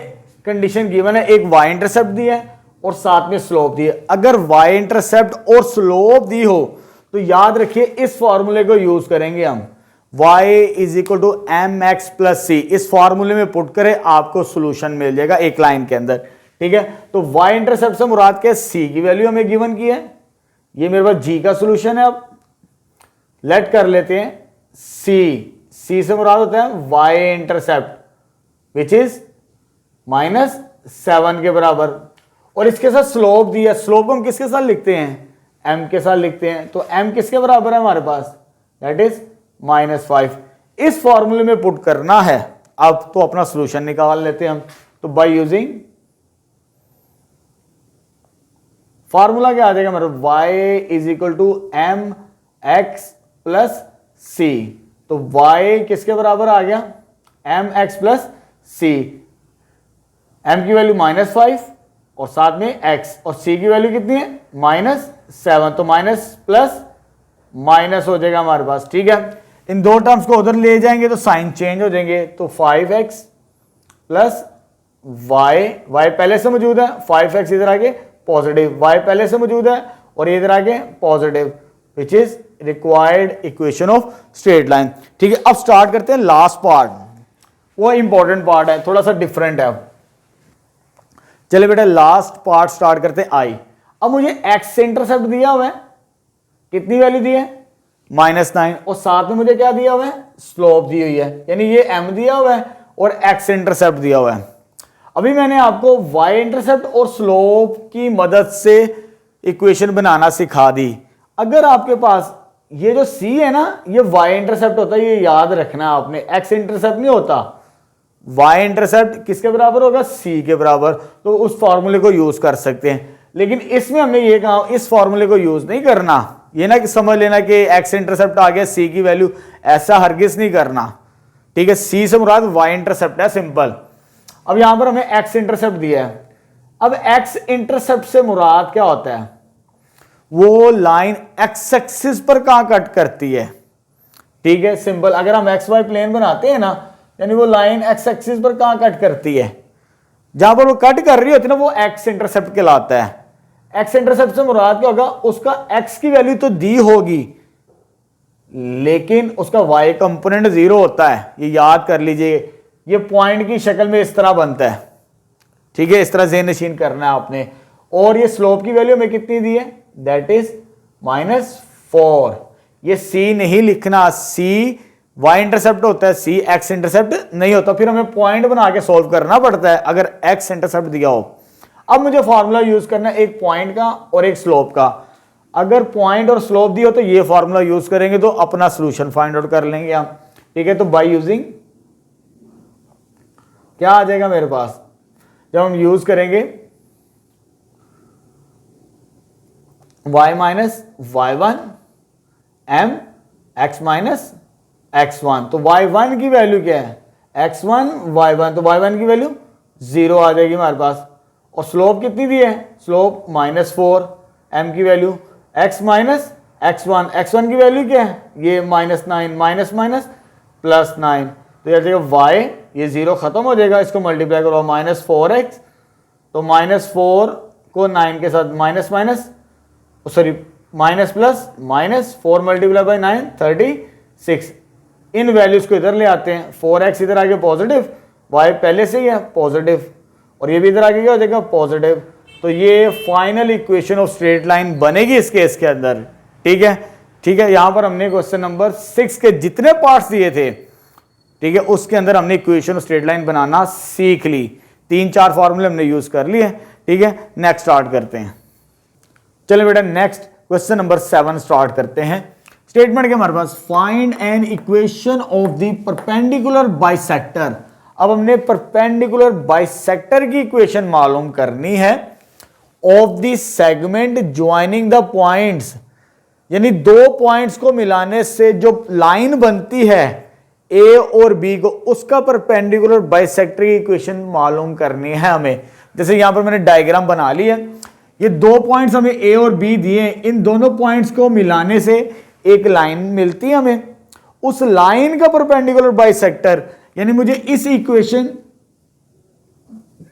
कंडीशन गिवन है, एक y इंटरसेप्ट दी है और साथ में स्लोप दी है। अगर y इंटरसेप्ट और स्लोप दी हो तो याद रखिए इस फॉर्मूले को यूज करेंगे हम, y is equal to m x plus c. इस फॉर्मूले में पुट करें, आपको सोल्यूशन मिल जाएगा एक लाइन के अंदर, ठीक है। तो y इंटरसेप्ट से मुराद क्या है, c की वैल्यू हमें गिवन की है, ये मेरे पास g का सोल्यूशन है। अब लेट कर लेते हैं c से मुराद होता है y इंटरसेप्ट विच इज -7 के बराबर, और इसके साथ स्लोप दिया। स्लोप हम किसके साथ लिखते हैं, m के साथ लिखते हैं। तो m किसके बराबर है हमारे पास, दैट इज -5। इस फॉर्मूले में पुट करना है। अब तो अपना सॉल्यूशन निकाल लेते हैं हम। तो बाय यूजिंग फॉर्मूला क्या आ जाएगा मेरा, y is equal to m x plus c. तो y किसके बराबर आ गया, m x plus c. m की वैल्यू -5 और साथ में x, और c की वैल्यू कितनी है, -7। तो माइनस प्लस माइनस हो जाएगा हमारे पास, ठीक है। इन दो टर्म्स को उधर ले जाएंगे तो साइन चेंज हो जाएंगे। तो 5x प्लस y पहले से मौजूद है, 5x इधर आगे पॉजिटिव, y पहले से मौजूद है और ये इधर आगे positive, which is required equation of straight line, ठीक है। अब स्टार्ट करते हैं लास्ट पार्ट, वो इंपॉर्टेंट पार्ट है, थोड़ा सा डिफरेंट है। चलिए बेटा लास्ट पार्ट स्टार्ट करते हैं i। अब मुझे x इंटरसेप्ट दिया हुआ है, कितनी वैल्यू दी है, -9, और साथ में मुझे क्या दिया हुआ है, स्लोप दी हुई है, यानी ये m दिया हुआ है और x इंटरसेप्ट दिया हुआ है। अभी मैंने आपको वाई इंटरसेप्ट और स्लोप की मदद से इक्वेशन बनाना सिखा दी। अगर आपके पास ये जो सी है ना, ये वाई इंटरसेप्ट होता है, ये याद रखना आपने, एक्स इंटरसेप्ट नहीं होता। वाई इंटरसेप्ट किसके बराबर होगा? सी के बराबर। तो उस फॉर्मूले को यूज कर सकते हैं, लेकिन इसमें हमने ये कहा इस फॉर्मूले को यूज नहीं करना। ये ना कि समझ लेना कि एक्स इंटरसेप्ट आ गया, सी की वैल्यू, ऐसा हरगिज नहीं करना, ठीक है। सी से मुराद वाई इंटरसेप्ट है, सिंपल। अब यहां पर हमें एक्स इंटरसेप्ट दिया है। अब एक्स इंटरसेप्ट से मुराद क्या होता है? वो लाइन एक्स एक्सिस पर कहां कट करती है, ठीक है, सिंपल। अगर हम एक्स वाई प्लेन बनाते हैं ना, यानी वो लाइन एक्स एक्सिस पर कहां कट करती है, जहां पर वो कट कर रही होती है ना, वो एक्स इंटरसेप्ट कहलाता है। एक्स इंटरसेप्ट से मुराद क्या होगा? उसका एक्स की वैल्यू तो दी होगी, लेकिन उसका वाई कंपोनेंट 0 होता है। ये याद कर लीजिए, ये पॉइंट की शक्ल में इस तरह बनता है, ठीक है। इस तरह ज़हन नशीन करना है आपने। और ये स्लोप की वैल्यू हमें कितनी दी है? That is -4। ये सी नहीं लिखना, सी वाई इंटरसेप्ट होता है, सी एक्स इंटरसेप्ट नहीं होता। फिर हमें पॉइंट बना के सॉल्व करना पड़ता है अगर एक्स इंटरसेप्ट दिया हो। अब मुझे फॉर्मूला यूज करना है एक पॉइंट का और एक स्लोप का। अगर पॉइंट और स्लोप दिया हो तो ये फॉर्मूला यूज करेंगे, तो अपना सोल्यूशन फाइंड आउट कर लेंगे हम, ठीक है। तो बाय यूजिंग क्या आ जाएगा मेरे पास? जब हम यूज करेंगे y minus y1 m x minus x1, तो y1 की वैल्यू क्या है? x1 y1, तो y1 की वैल्यू 0 आ जाएगी हमारे पास। और स्लोप कितनी दी है? स्लोप -4, m की value x minus x1, x1 की वैल्यू क्या है? ये -9, माइनस माइनस +9, तो ये जाएगा y, ये 0 खत्म हो जाएगा, इसको मल्टीप्लाई करो -4x, तो -4 को 9 के साथ minus minus, sorry minus plus minus, 4 multiply by 9 36। In values को इधर ले आते हैं, 4x इधर आगे पॉजिटिव, y पहले से ही है पॉजिटिव, और ये भी इधर आगे क्या हो जाएगा? पॉजिटिव। तो ये final equation of straight line बनेगी इस केस के अंदर, ठीक है, ठीक है। यहां पर हमने क्वेश्चन नंबर 6 के जितने पार्ट्स दिए थे, ठीक है, उसके अंदर हमने इक्वेशन ऑफ स्ट्रेट लाइन बनाना सीख ली। 3-4 फॉर्मूले हमने यूज कर लिए, ठीक है। नेक्स्ट स्टार्ट करते हैं। चलो बेटा, नेक्स्ट क्वेश्चन नंबर 7 स्टार्ट करते हैं। स्टेटमेंट के हमारे पास, find an equation of the perpendicular bisector. अब हमने परपेंडिकुलर बाइसेक्टर की इक्वेशन मालूम करनी है of the segment joining the points, यानी दो पॉइंट्स को मिलाने से जो लाइन बनती है ए और बी को, उसका परपेंडिकुलर बाइसेक्टर की इक्वेशन मालूम करनी है हमें। जैसे यहां पर मैंने डायग्राम बना ली है, ये दो पॉइंट्स हमें ए और बी दिए, इन दोनों पॉइंट्स को मिलाने से एक लाइन मिलती है हमें। उस लाइन का परपेंडिकुलर बाइसेक्टर, यानी मुझे इस इक्वेशन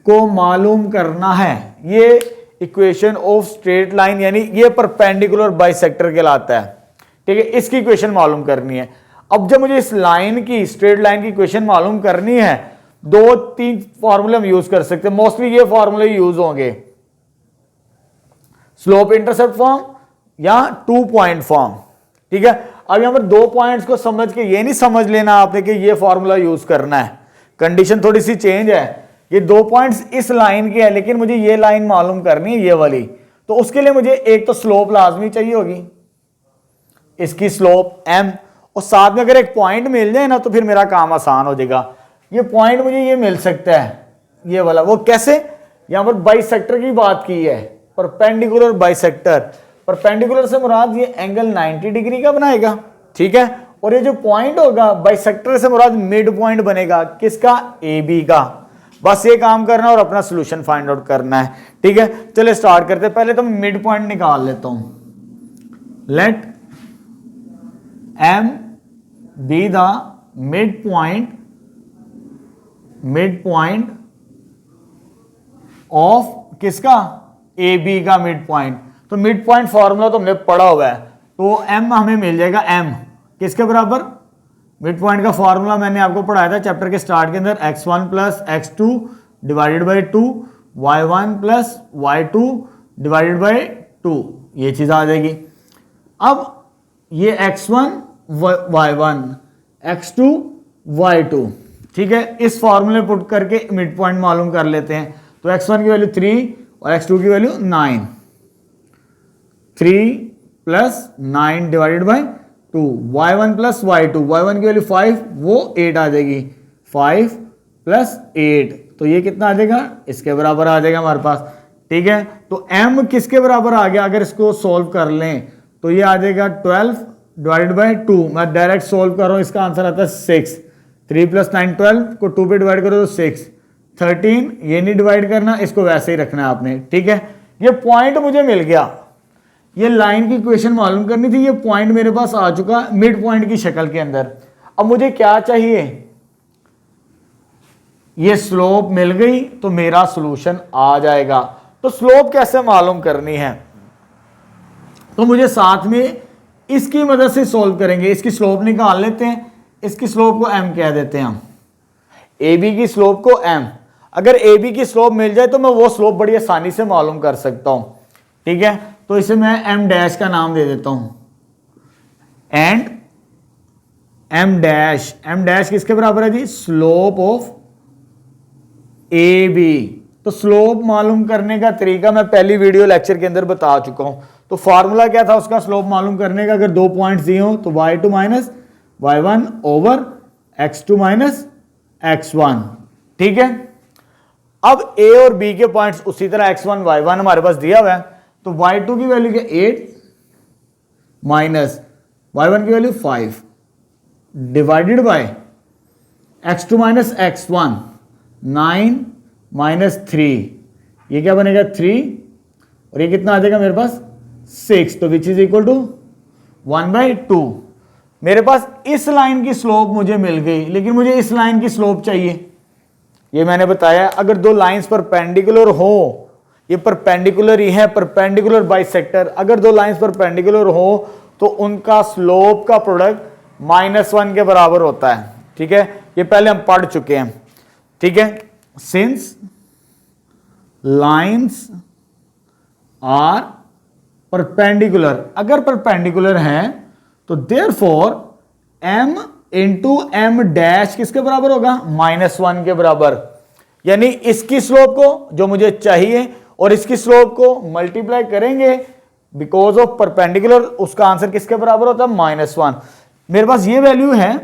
को मालूम करना है। ये इक्वेशन ऑफ स्ट्रेट लाइन, यानी ये परपेंडिकुलर बाइसेक्टर कहलाता है, ठीक है। इसकी इक्वेशन मालूम करनी है। अब जब मुझे इस लाइन की, स्ट्रेट लाइन की इक्वेशन मालूम करनी है, 2-3 फॉर्मूले हम यूज कर सकते हैं। मोस्टली ये फॉर्मूले यूज होंगे, स्लोप इंटरसेप्ट फॉर्म या 2 पॉइंट फॉर्म, ठीक है। अब यहां पर 2 पॉइंट्स को समझ के ये नहीं समझ लेना आपने कि ये फॉर्मूला यूज करना है, कंडीशन थोड़ी सी चेंज है। ये 2 पॉइंट्स इस लाइन के हैं, लेकिन मुझे ये लाइन मालूम करनी है, ये वाली, तो उसके लिए मुझे एक तो स्लोप लाजमी चाहिए होगी, इसकी स्लोप m, और साथ में अगर एक पॉइंट मिल जाए ना तो फिर मेरा काम आसान हो जाएगा। ये पॉइंट मुझे ये मिल सकता है, ये वाला। वो कैसे? यहां पर बाइसेक्टर की बात की है, परपेंडिकुलर बाइसेक्टर। परपेंडिकुलर से मुराद ये एंगल 90 डिग्री का बनाएगा, ठीक है। और ये जो पॉइंट होगा बाइसेक्टर से मुराद मिड पॉइंट बनेगा, किसका? ए बी का। बस ये काम करना और अपना सोल्यूशन फाइंड आउट करना है, ठीक है। चलिए स्टार्ट करते हैं। पहले तो मैं मिड पॉइंट निकाल लेता हूं। Let M be the midpoint of किसका? ए बी का मिड पॉइंट। तो मिड पॉइंट फॉर्मूला तो हमने पढ़ा हुआ है, तो M हमें मिल जाएगा, M किसके बराबर? मिड पॉइंट का फॉर्मूला मैंने आपको पढ़ाया था चैप्टर के स्टार्ट के अंदर, x1 plus x2 divided by 2, y1 plus y2 divided by 2, ये चीज आ जाएगी। अब ये x1 y1, x2 y2, ठीक है, इस फॉर्मूले पुट करके मिड पॉइंट मालूम कर लेते हैं। तो x1 की वैल्यू 3 और x2 की value 9, 3 plus 9 divided by 2, y1 plus y2, y1 की वैल्यू 5 वो 8 आ जाएगी, 5 प्लस 8 तो ये कितना आ जाएगा, इसके बराबर आ जाएगा हमारे पास। ठीक है, तो m किसके बराबर आ गया, अगर इसको सोल्व कर लें तो ये आ जाएगा 12 डिवाइडेड बाय 2, मैं डायरेक्ट सोल्व कर रहा हूं, इसका आंसर आता है 6, 3 प्लस 9 12 को 2 पे डिवाइड करो तो 6, 13 ये नहीं डिवाइड करना, इसको वैसे ही रखना है आपने। ठीक है, ये पॉइंट मुझे मिल गया, ये लाइन की इक्वेशन मालूम करनी थी, ये पॉइंट मेरे पास आ चुका मिड पॉइंट की शक्ल के अंदर। अब मुझे क्या चाहिए, ये स्लोप मिल गई तो मेरा सॉल्यूशन आ जाएगा। तो स्लोप कैसे मालूम करनी है, तो मुझे साथ में इसकी मदद से सॉल्व करेंगे। इसकी स्लोप निकाल लेते हैं, इसकी स्लोप को m कह देते हैं हम, ए बी की स्लोप को m। अगर ए बी की स्लोप मिल जाए तो मैं वो स्लोप बड़ी आसानी से मालूम कर सकता हूं। ठीक है, तो इसे मैं m डैश का नाम दे देता हूं, एंड m डैश किसके बराबर है जी, स्लोप ऑफ ए बी। तो स्लोप मालूम करने का तरीका मैं पहली वीडियो लेक्चर के अंदर बता चुका हूं। तो फार्मूला क्या था उसका, स्लोप मालूम करने का, अगर 2 पॉइंट्स दिए हो तो y2 minus y1 over x2 minus x1। ठीक है, अब a और b के पॉइंट्स उसी तरह x1 y1 हमारे पास दिया हुआ है, तो y2 की वैल्यू क्या 8 माइनस y1 की value 5 divided by x2 minus x1 9 minus 3, ये क्या बनेगा 3 और ये कितना आ जाएगा मेरे पास 6, तो विच इज इक्वल टू 1/2। मेरे पास इस लाइन की स्लोप मुझे मिल गई, लेकिन मुझे इस लाइन की स्लोप चाहिए। ये मैंने बताया, अगर दो लाइंस परपेंडिकुलर हो, ये परपेंडिकुलर ही है, परपेंडिकुलर बाइसेक्टर, अगर दो लाइंस परपेंडिकुलर हो तो उनका स्लोप का प्रोडक्ट -1 के बराबर होता है। ठीक है, ये पहले हम पढ़ चुके हैं। ठीक है, सिंस लाइंस आर परपेंडिकुलर, अगर परपेंडिकुलर हैं तो therefore m into m dash किसके बराबर होगा, -1 के बराबर। यानी इसकी स्लोप को जो मुझे चाहिए और इसकी स्लोप को मल्टीप्लाई करेंगे बिकॉज ऑफ परपेंडिकुलर, उसका आंसर किसके बराबर होता है -1। मेरे पास ये वैल्यू है,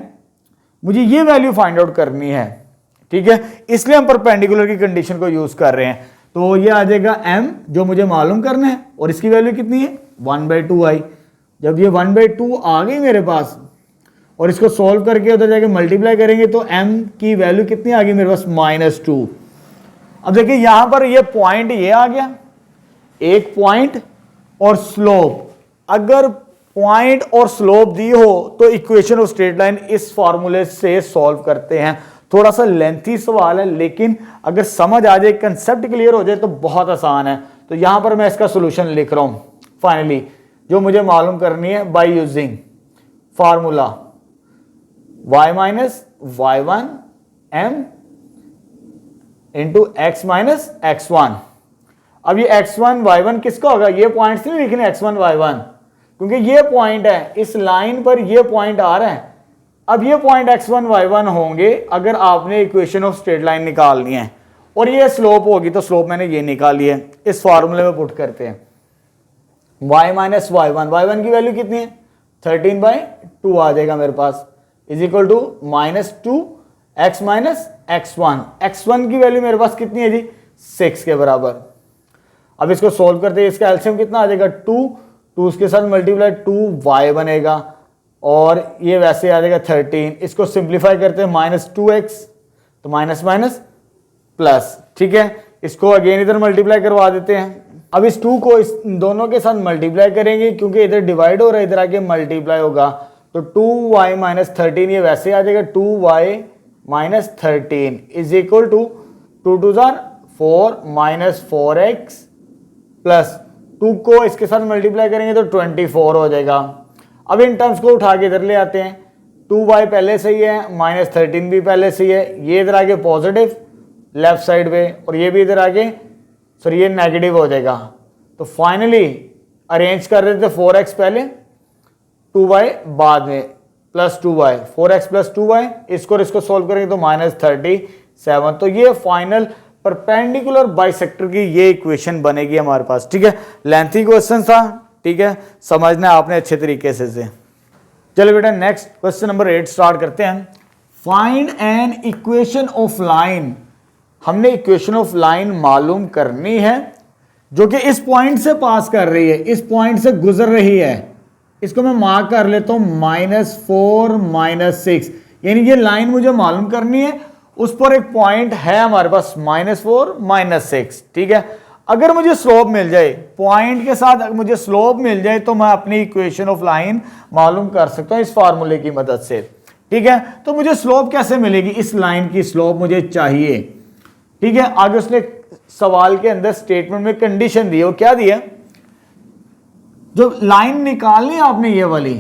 मुझे ये वैल्यू फाइंड आउट करनी है। ठीक है, इसलिए हम परपेंडिकुलर की कंडीशन को यूज कर रहे हैं। तो ये आ जाएगा m जो मुझे मालूम करना है, और इसकी वैल्यू कितनी है 1/2 आई। जब ये 1/2 आ गई मेरे पास और इसको सॉल्व करके उधर जाके मल्टीप्लाई करेंगे तो m की वैल्यू कितनी आ गई मेरे पास -2। अब देखिए यहां पर ये पॉइंट ये आ गया, एक पॉइंट और स्लोप। अगर पॉइंट और स्लोप दी हो तो इक्वेशन ऑफ स्ट्रेट लाइन इस फॉर्मूले से सॉल्व करते हैं। थोड़ा सा लेंथी सवाल है, लेकिन अगर समझ आ जाए, कंसेप्ट क्लियर हो जाए तो बहुत आसान है। तो यहां पर मैं इसका सॉल्यूशन लिख रहा हूं। फाइनली जो मुझे मालूम करनी है by using formula y minus y1 m into x minus x1। अब ये x1 y1 किसका होगा, ये पॉइंट्स नहीं लिखने x1 y1, क्योंकि ये पॉइंट है, इस लाइन पर ये पॉइंट आ रहा है। अब ये पॉइंट x1 y1 होंगे अगर आपने इक्वेशन ऑफ स्ट्रेट लाइन निकालनी है, और ये स्लोप होगी तो स्लोप मैंने ये निकाली है। इस फॉर्मूले में पुट करते हैं y माइनस y1 की वैल्यू कितनी है 13/2 आ जाएगा मेरे पास, is equal to -2 x minus x1 की वैल्यू मेरे पास कितनी है जी 6 के बराबर। अब इसको सोल्व करते हैं, इसका एलसीएम कितना आ जाएगा 2 उसके साथ मल्टीप्लाई 2y बनेगा, और ये वैसे आ जाएगा 13। इसको सिंप्लीफाई करते हैं -2x, तो माइनस माइनस प्लस। ठीक है, इसको अगेन इधर मल्टीप्लाई करवा देते हैं। अब इस 2 को इस दोनों के साथ मल्टीप्लाई करेंगे, क्योंकि इधर डिवाइड हो रहा है, इधर आके मल्टीप्लाई होगा, तो 2y माइनस 13 ये वैसे आ जाएगा 2y minus 13 is equal to 2 2 4 minus 4x plus 2 को इसके साथ मल्टीप्लाई करेंगे तो 24 हो जाएगा। अब इन टर्म्स को उठा के इधर ले आते हैं, 2y पहले से ही है, -13 भी पहले से ही है, ये इधर आगे पॉजिटिव लेफ्ट साइड पे, और ये भी इधर आगे सॉरी ये नेगेटिव हो जाएगा। तो फाइनली अरेंज कर रहे थे 4x पहले 2y बाद में, plus 2y, 4x plus 2y, इसको सोल्व करेंगे तो -37। तो ये फाइनल परपेंडिकुलर बाइसेक्टर की ये इक्वेशन बनेगी हमारे पास। ठीक है, लेंथी क्वेश्चन था, ठीक है, समझना है आपने अच्छे तरीके से। चलो बेटा नेक्स्ट क्वेश्चन नंबर 8 स्टार्ट करते हैं। Find an equation of line. हमने इक्वेशन ऑफ लाइन मालूम करनी है जो कि इस पॉइंट से पास कर रही है, इस पॉइंट से गुजर रही है। इसको मैं मार्क कर लेता हूं -4 -6, यानी ये लाइन मुझे मालूम करनी है, उस पर एक पॉइंट है हमारे पास -4 -6। ठीक है, अगर मुझे स्लोप मिल जाए, पॉइंट के साथ अगर मुझे स्लोप मिल जाए तो मैं अपनी इक्वेशन ऑफ लाइन मालूम कर सकता हूं इस फार्मूले की मदद से। ठीक है, तो मुझे स्लोप कैसे मिलेगी, इस लाइन की स्लोप मुझे चाहिए। ठीक है, आगे उसने सवाल के अंदर स्टेटमेंट में कंडीशन दी है, वो क्या दी है, जो लाइन निकालनी है आपने ये वाली,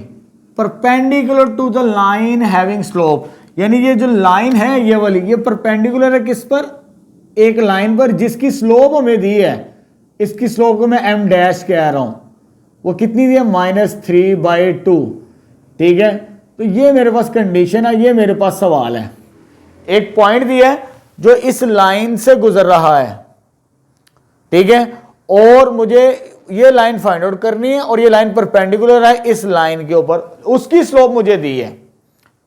perpendicular to the line having slope, यानी ये जो लाइन है ये वाली, ये परपेंडिकुलर है किस पर, एक लाइन पर जिसकी स्लोप हमें दी है। इसकी स्लोप को मैं m डैश कह रहा हूं, वो कितनी दी है, -3/2। ठीक है, तो ये मेरे पास कंडीशन है, ये मेरे पास सवाल है। एक पॉइंट दिया है जो इस लाइन से गुजर रहा है, ठीक है, और मुझे ये लाइन फाइंड आउट करनी है और ये लाइन परपेंडिकुलर है इस लाइन के ऊपर, उसकी स्लोप मुझे दी है।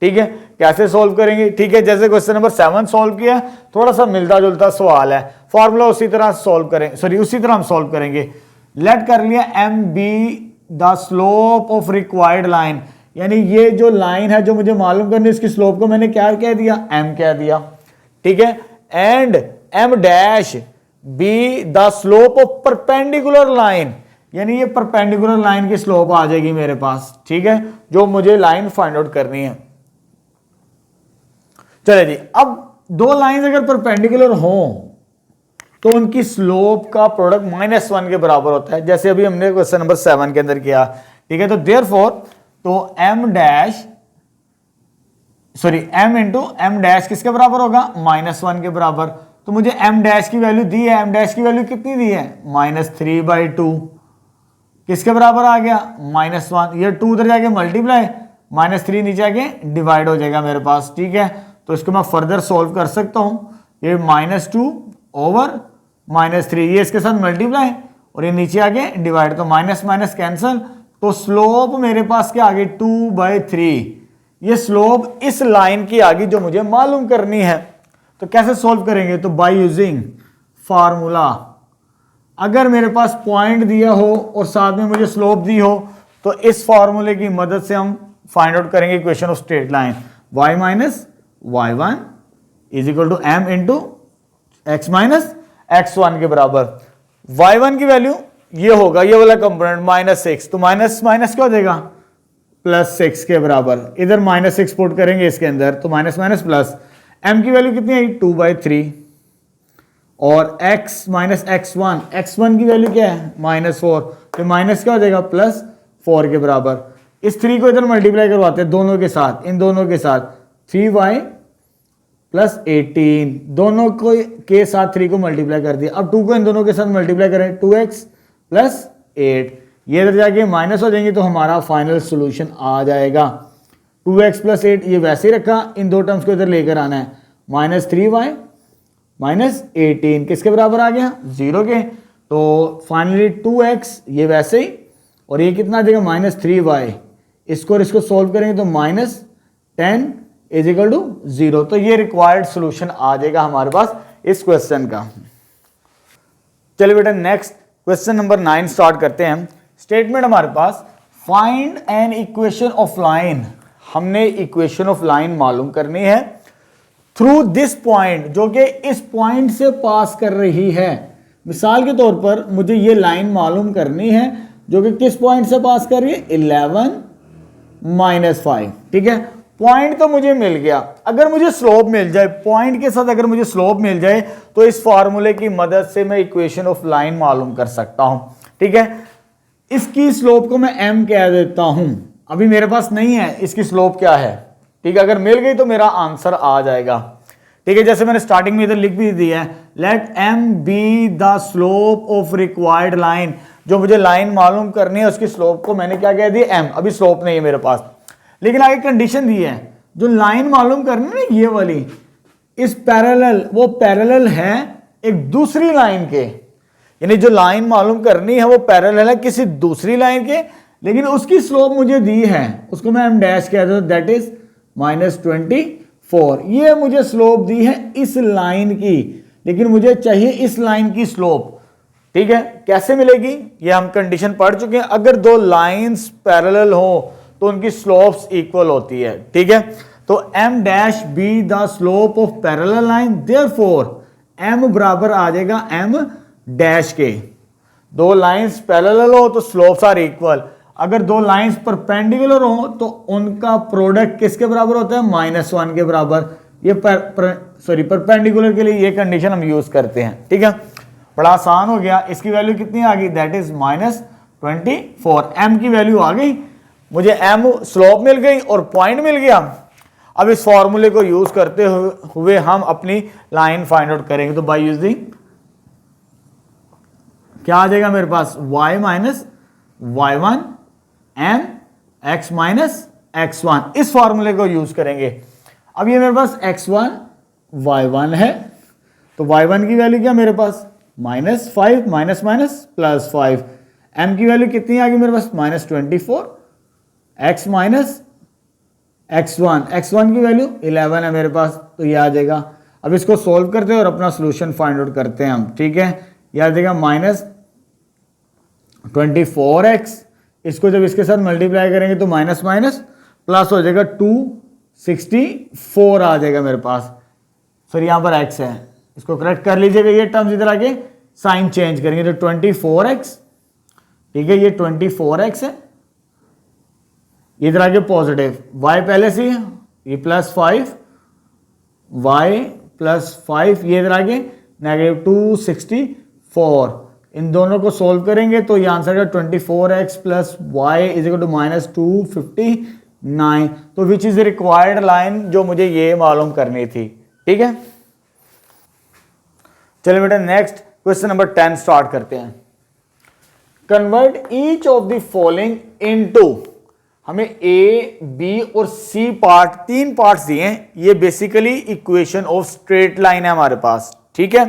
ठीक है, कैसे सॉल्व करेंगे, ठीक है, जैसे क्वेश्चन नंबर 7 सॉल्व किया, थोड़ा सा मिलता जुलता सवाल है, फॉर्मूला उसी तरह सॉल्व करें, सॉरी उसी तरह हम सॉल्व करेंगे। लेट कर लिया m be the slope of required line, यानी ये जो लाइन है जो मुझे मालूम करनी है, इसकी स्लोप को मैंने क्या कह दिया, m कह दिया। ठीक है, and m dash be the slope of perpendicular line, यानी ये परपेंडिकुलर लाइन की स्लोप आ जाएगी मेरे पास। ठीक है, जो मुझे लाइन फाइंड आउट करनी है। चले जी, अब दो लाइंस अगर परपेंडिकुलर हो तो उनकी स्लोप का प्रोडक्ट -1 के बराबर होता है, जैसे अभी हमने क्वेश्चन नंबर 7 के अंदर किया। ठीक है, तो देयरफॉर तो m dash sorry m into m dash किसके बराबर होगा, -1 के बराबर। तो मुझे m डैश की वैल्यू दी है, m डैश की वैल्यू कितनी दी है, -3/2, किसके बराबर आ गया, -1। ये 2 उधर जाके मल्टीप्लाई, -3 नीचे आके डिवाइड हो जाएगा मेरे पास। ठीक है, तो इसको मैं फर्दर सॉल्व कर सकता हूं, ये -2 ओवर -3, ये इसके साथ मल्टीप्लाई और ये नीचे आके डिवाइड, तो माइनस माइनस कैंसल, तो स्लोप मेरे पास क्या आ गई, 2/3। ये स्लोप इस लाइन की आ गई जो मुझे मालूम करनी है। तो कैसे सॉल्व करेंगे, तो बाय यूजिंग फार्मूला। अगर मेरे पास पॉइंट दिया हो और साथ में मुझे स्लोप दी हो तो इस फार्मूले की मदद से हम फाइंड आउट करेंगे equation of straight line, y minus y1 is equal to m into x minus x1 के बराबर। y1 की वैल्यू ये होगा, ये वाला कंपोनेंट -6, तो माइनस माइनस क्या हो जाएगा, +6 के बराबर। इधर -6 पुट करेंगे इसके अंदर, तो माइनस माइनस प्लस, m की वैल्यू कितनी आई, 2/3, और x माइनस x1 की वैल्यू क्या है, -4, तो माइनस क्या हो जाएगा, +4 के बराबर। इस 3 को इधर मल्टीप्लाई करवाते हैं दोनों के साथ, इन दोनों के साथ, 3y + 18, दोनों को के साथ 3 को मल्टीप्लाई कर दिया। अब 2 को इन दोनों के साथ मल्टीप्लाई करें, 2x + 8, ये इधर जाके माइनस हो जाएंगे, तो हमारा फाइनल सोल्यूशन आ जाएगा 2x + 8। ये वैसे ही रखा, इन दो टर्म्स को इधर लेकर आना है, -3y - 18 किसके बराबर आ गया, 0 के। तो फाइनली 2x ये वैसे ही, और ये कितना आ जाएगा, -3y। इसको और इसको सोल्व करेंगे तो -10 इज इक्वल टू 0। तो ये रिक्वायर्ड सोल्यूशन आ जाएगा हमारे पास इस क्वेश्चन का। चलिए बेटा नेक्स्ट क्वेश्चन नंबर 9 स्टार्ट करते हैं। स्टेटमेंट हमारे पास, find an equation of line. हमने इक्वेशन ऑफ लाइन मालूम करनी है थ्रू दिस पॉइंट, जो कि इस पॉइंट से पास कर रही है। मिसाल के तौर पर मुझे ये लाइन मालूम करनी है जो कि किस पॉइंट से पास कर रही है, 11 - 5। ठीक है, पॉइंट तो मुझे मिल गया। अगर मुझे स्लोप मिल जाए, पॉइंट के साथ अगर मुझे स्लोप मिल जाए तो इस फार्मूले की मदद से मैं इक्वेशन ऑफ लाइन मालूम कर सकता हूं। ठीक है, इसकी स्लोप को मैं m कह देता हूं, अभी मेरे पास नहीं है इसकी स्लोप क्या है। ठीक है, अगर मिल गई तो मेरा आंसर आ जाएगा। ठीक है, जैसे मैंने स्टार्टिंग में इधर लिख भी दिया है, let m be the slope of required line. जो मुझे लाइन मालूम करनी है उसकी स्लोप को मैंने क्या कह दिया, m। अभी स्लोप नहीं है मेरे पास, लेकिन आगे कंडीशन दी है, जो लाइन मालूम करनी है ना ये वाली, इस पैरेलल, वो पैरेलल है एक दूसरी लाइन के, यानी जो लाइन मालूम करनी है वो पैरेलल है किसी दूसरी लाइन के, लेकिन उसकी स्लोप मुझे दी है, उसको मैं एम डैश कहता हूं, दैट इज -24। ये मुझे स्लोप दी है इस लाइन की, लेकिन मुझे चाहिए इस लाइन की स्लोप। ठीक है, कैसे मिलेगी ये हम कंडीशन पढ़ चुके हैं। अगर दो लाइंस पैरेलल हो तो उनकी स्लोप्स इक्वल होती है। ठीक है, तो m dash be the slope of parallel line, therefore m बराबर आ जाएगा m डैश के। दो लाइंस पैरेलल हो तो स्लोप्स आर इक्वल, अगर दो लाइंस परपेंडिकुलर हो तो उनका प्रोडक्ट किसके बराबर होता है, -1 के बराबर। ये परपेंडिकुलर के लिए ये कंडीशन हम यूज करते हैं। ठीक है, बड़ा आसान हो गया। इसकी वैल्यू कितनी आ गई, दैट इज -24। m की वैल्यू आ गई, मुझे m स्लोप मिल गई और पॉइंट मिल गया। अब इस फॉर्मूले को यूज करते हुए हम अपनी लाइन फाइंड आउट करेंगे। तो बाय यूजिंग क्या आ जाएगा मेरे पास, y minus y1 m x minus x1, इस फॉर्मूले को यूज करेंगे। अब ये मेरे पास x1 y1 है, तो y1 की वैल्यू क्या मेरे पास, -5 माइनस माइनस +5, m की वैल्यू कितनी आ गई मेरे पास, -24, x माइनस x1 की वैल्यू 11 है मेरे पास, तो ये आ जाएगा। अब इसको सोल्व करते हैं और अपना सोल्यूशन फाइंड आउट करते हैं हम। ठीक है, ये आ जाएगा -24x, इसको जब इसके साथ मल्टीप्लाई करेंगे तो माइनस माइनस प्लस हो जाएगा, 264 आ जाएगा मेरे पास। सर यहाँ पर x है, इसको करेक्ट कर लीजिएगा, ये टर्म्स इधर आके साइन चेंज करेंगे तो 24x। ठीक है, ये 24x है, इधर आगे पॉजिटिव, y पहले से है, ये +5, y +5, ये इधर आगे -264। इन दोनों को सोल्व करेंगे तो ये आंसर है 24x + y is equal to -259। तो विच इज रिक्वायर्ड लाइन, जो मुझे ये मालूम करनी थी। ठीक है, चलिए बेटा नेक्स्ट क्वेश्चन नंबर 10 स्टार्ट करते हैं। Convert each of the following into, हमें ए बी और सी पार्ट, 3 पार्ट्स दिए हैं। ये basically equation of straight line है हमारे पास। ठीक है,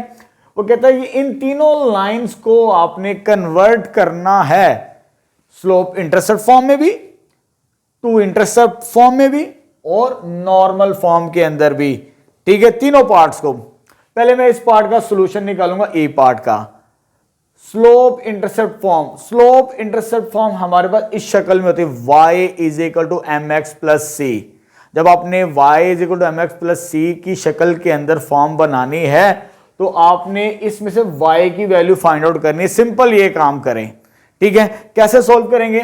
वो कहता है कि इन तीनों लाइंस को आपने कन्वर्ट करना है स्लोप इंटरसेप्ट फॉर्म में भी, टू इंटरसेप्ट फॉर्म में भी और नॉर्मल फॉर्म के अंदर भी। ठीक है, तीनों पार्ट्स को। पहले मैं इस पार्ट का सॉल्यूशन निकालूंगा, ए पार्ट का। Slope intercept form, slope intercept form हमारे पास इस शक्ल में होती है, y = mx + c। जब आपने y = mx + c की शक्ल के अंदर फॉर्म बनानी है तो आपने इसमें से y की वैल्यू फाइंड आउट करनी है। सिंपल ये काम करें। ठीक है, कैसे सोल्व करेंगे,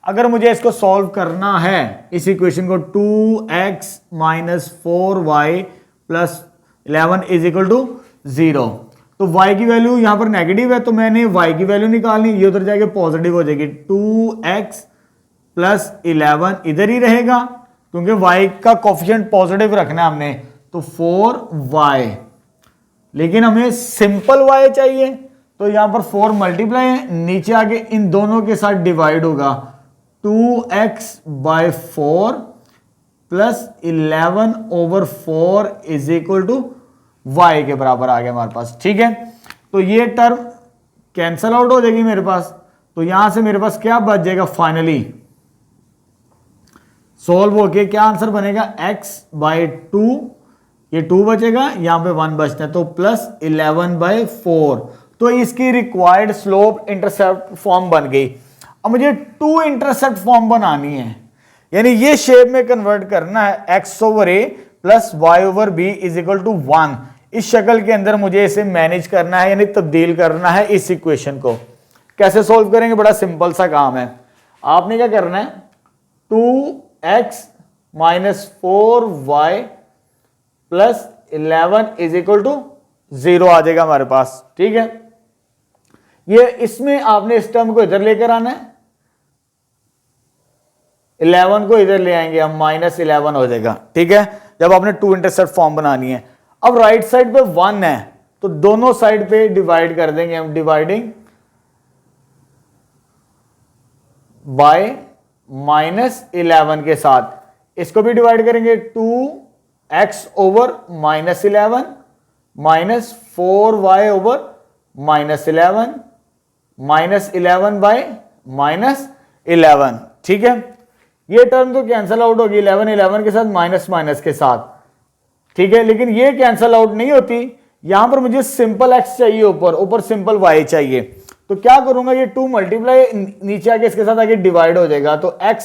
अगर मुझे इसको सोल्व करना है, इस इक्वेशन को 2x - 4y + 11 = 0, तो y की वैल्यू यहां पर नेगेटिव है तो मैंने y की वैल्यू निकालनी, ये उधर जाके पॉजिटिव हो जाएगी। 2x + 11 इधर ही रहेगा क्योंकि y का कोफिशिएंट पॉजिटिव रखना है हमने, तो 4y, लेकिन हमें सिंपल y चाहिए तो यहां पर 4 मल्टीप्लाई है, नीचे आके इन दोनों के साथ डिवाइड होगा, 2x/4 + 11/4 = y के बराबर आ गया हमारे पास। ठीक है, तो ये टर्म कैंसल आउट हो जाएगी मेरे पास, तो यहां से मेरे पास क्या बच जाएगा, फाइनली सोल्व होके क्या आंसर बनेगा, x/2, ये 2 बचेगा, यहां पे 1 बचता है, तो +11/4। तो इसकी रिक्वायर्ड स्लोप इंटरसेप्ट फॉर्म बन गई। अब मुझे 2 इंटरसेप्ट फॉर्म बनानी है, यानी ये शेप में कन्वर्ट करना है, x/a + y/b = 1। इस शक्ल के अंदर मुझे इसे मैनेज करना है, यानी तब्दील करना है इस इक्वेशन को। कैसे सोल्व करेंगे, बड़ा सिंपल सा काम है। आपने क्या करना है, 2x - 4y + 11 = 0 आ जाएगा हमारे पास। ठीक है, ये इसमें आपने इस टर्म को इधर लेकर आना है, 11 को इधर ले आएंगे हम, -11 हो जाएगा। ठीक है, जब आपने 2 इंटरसेप्ट फॉर्म बनानी है। अब राइट साइड पे 1 है तो दोनों साइड पे डिवाइड कर देंगे हम, डिवाइडिंग बाय -11 के साथ। इसको भी डिवाइड करेंगे 2x over -11 minus 4y over -11 -11 bye -11, ठीक है। ये टर्म तो कैंसल आउट होगी 11 11 के साथ, माइनस माइनस के साथ, ठीक है। लेकिन ये कैंसल आउट नहीं होती, यहां पर मुझे सिंपल x चाहिए, ऊपर सिंपल y चाहिए। तो क्या करूंगा, ये 2 मल्टीप्लाई नीचे आके इसके साथ आगे डिवाइड हो जाएगा, तो x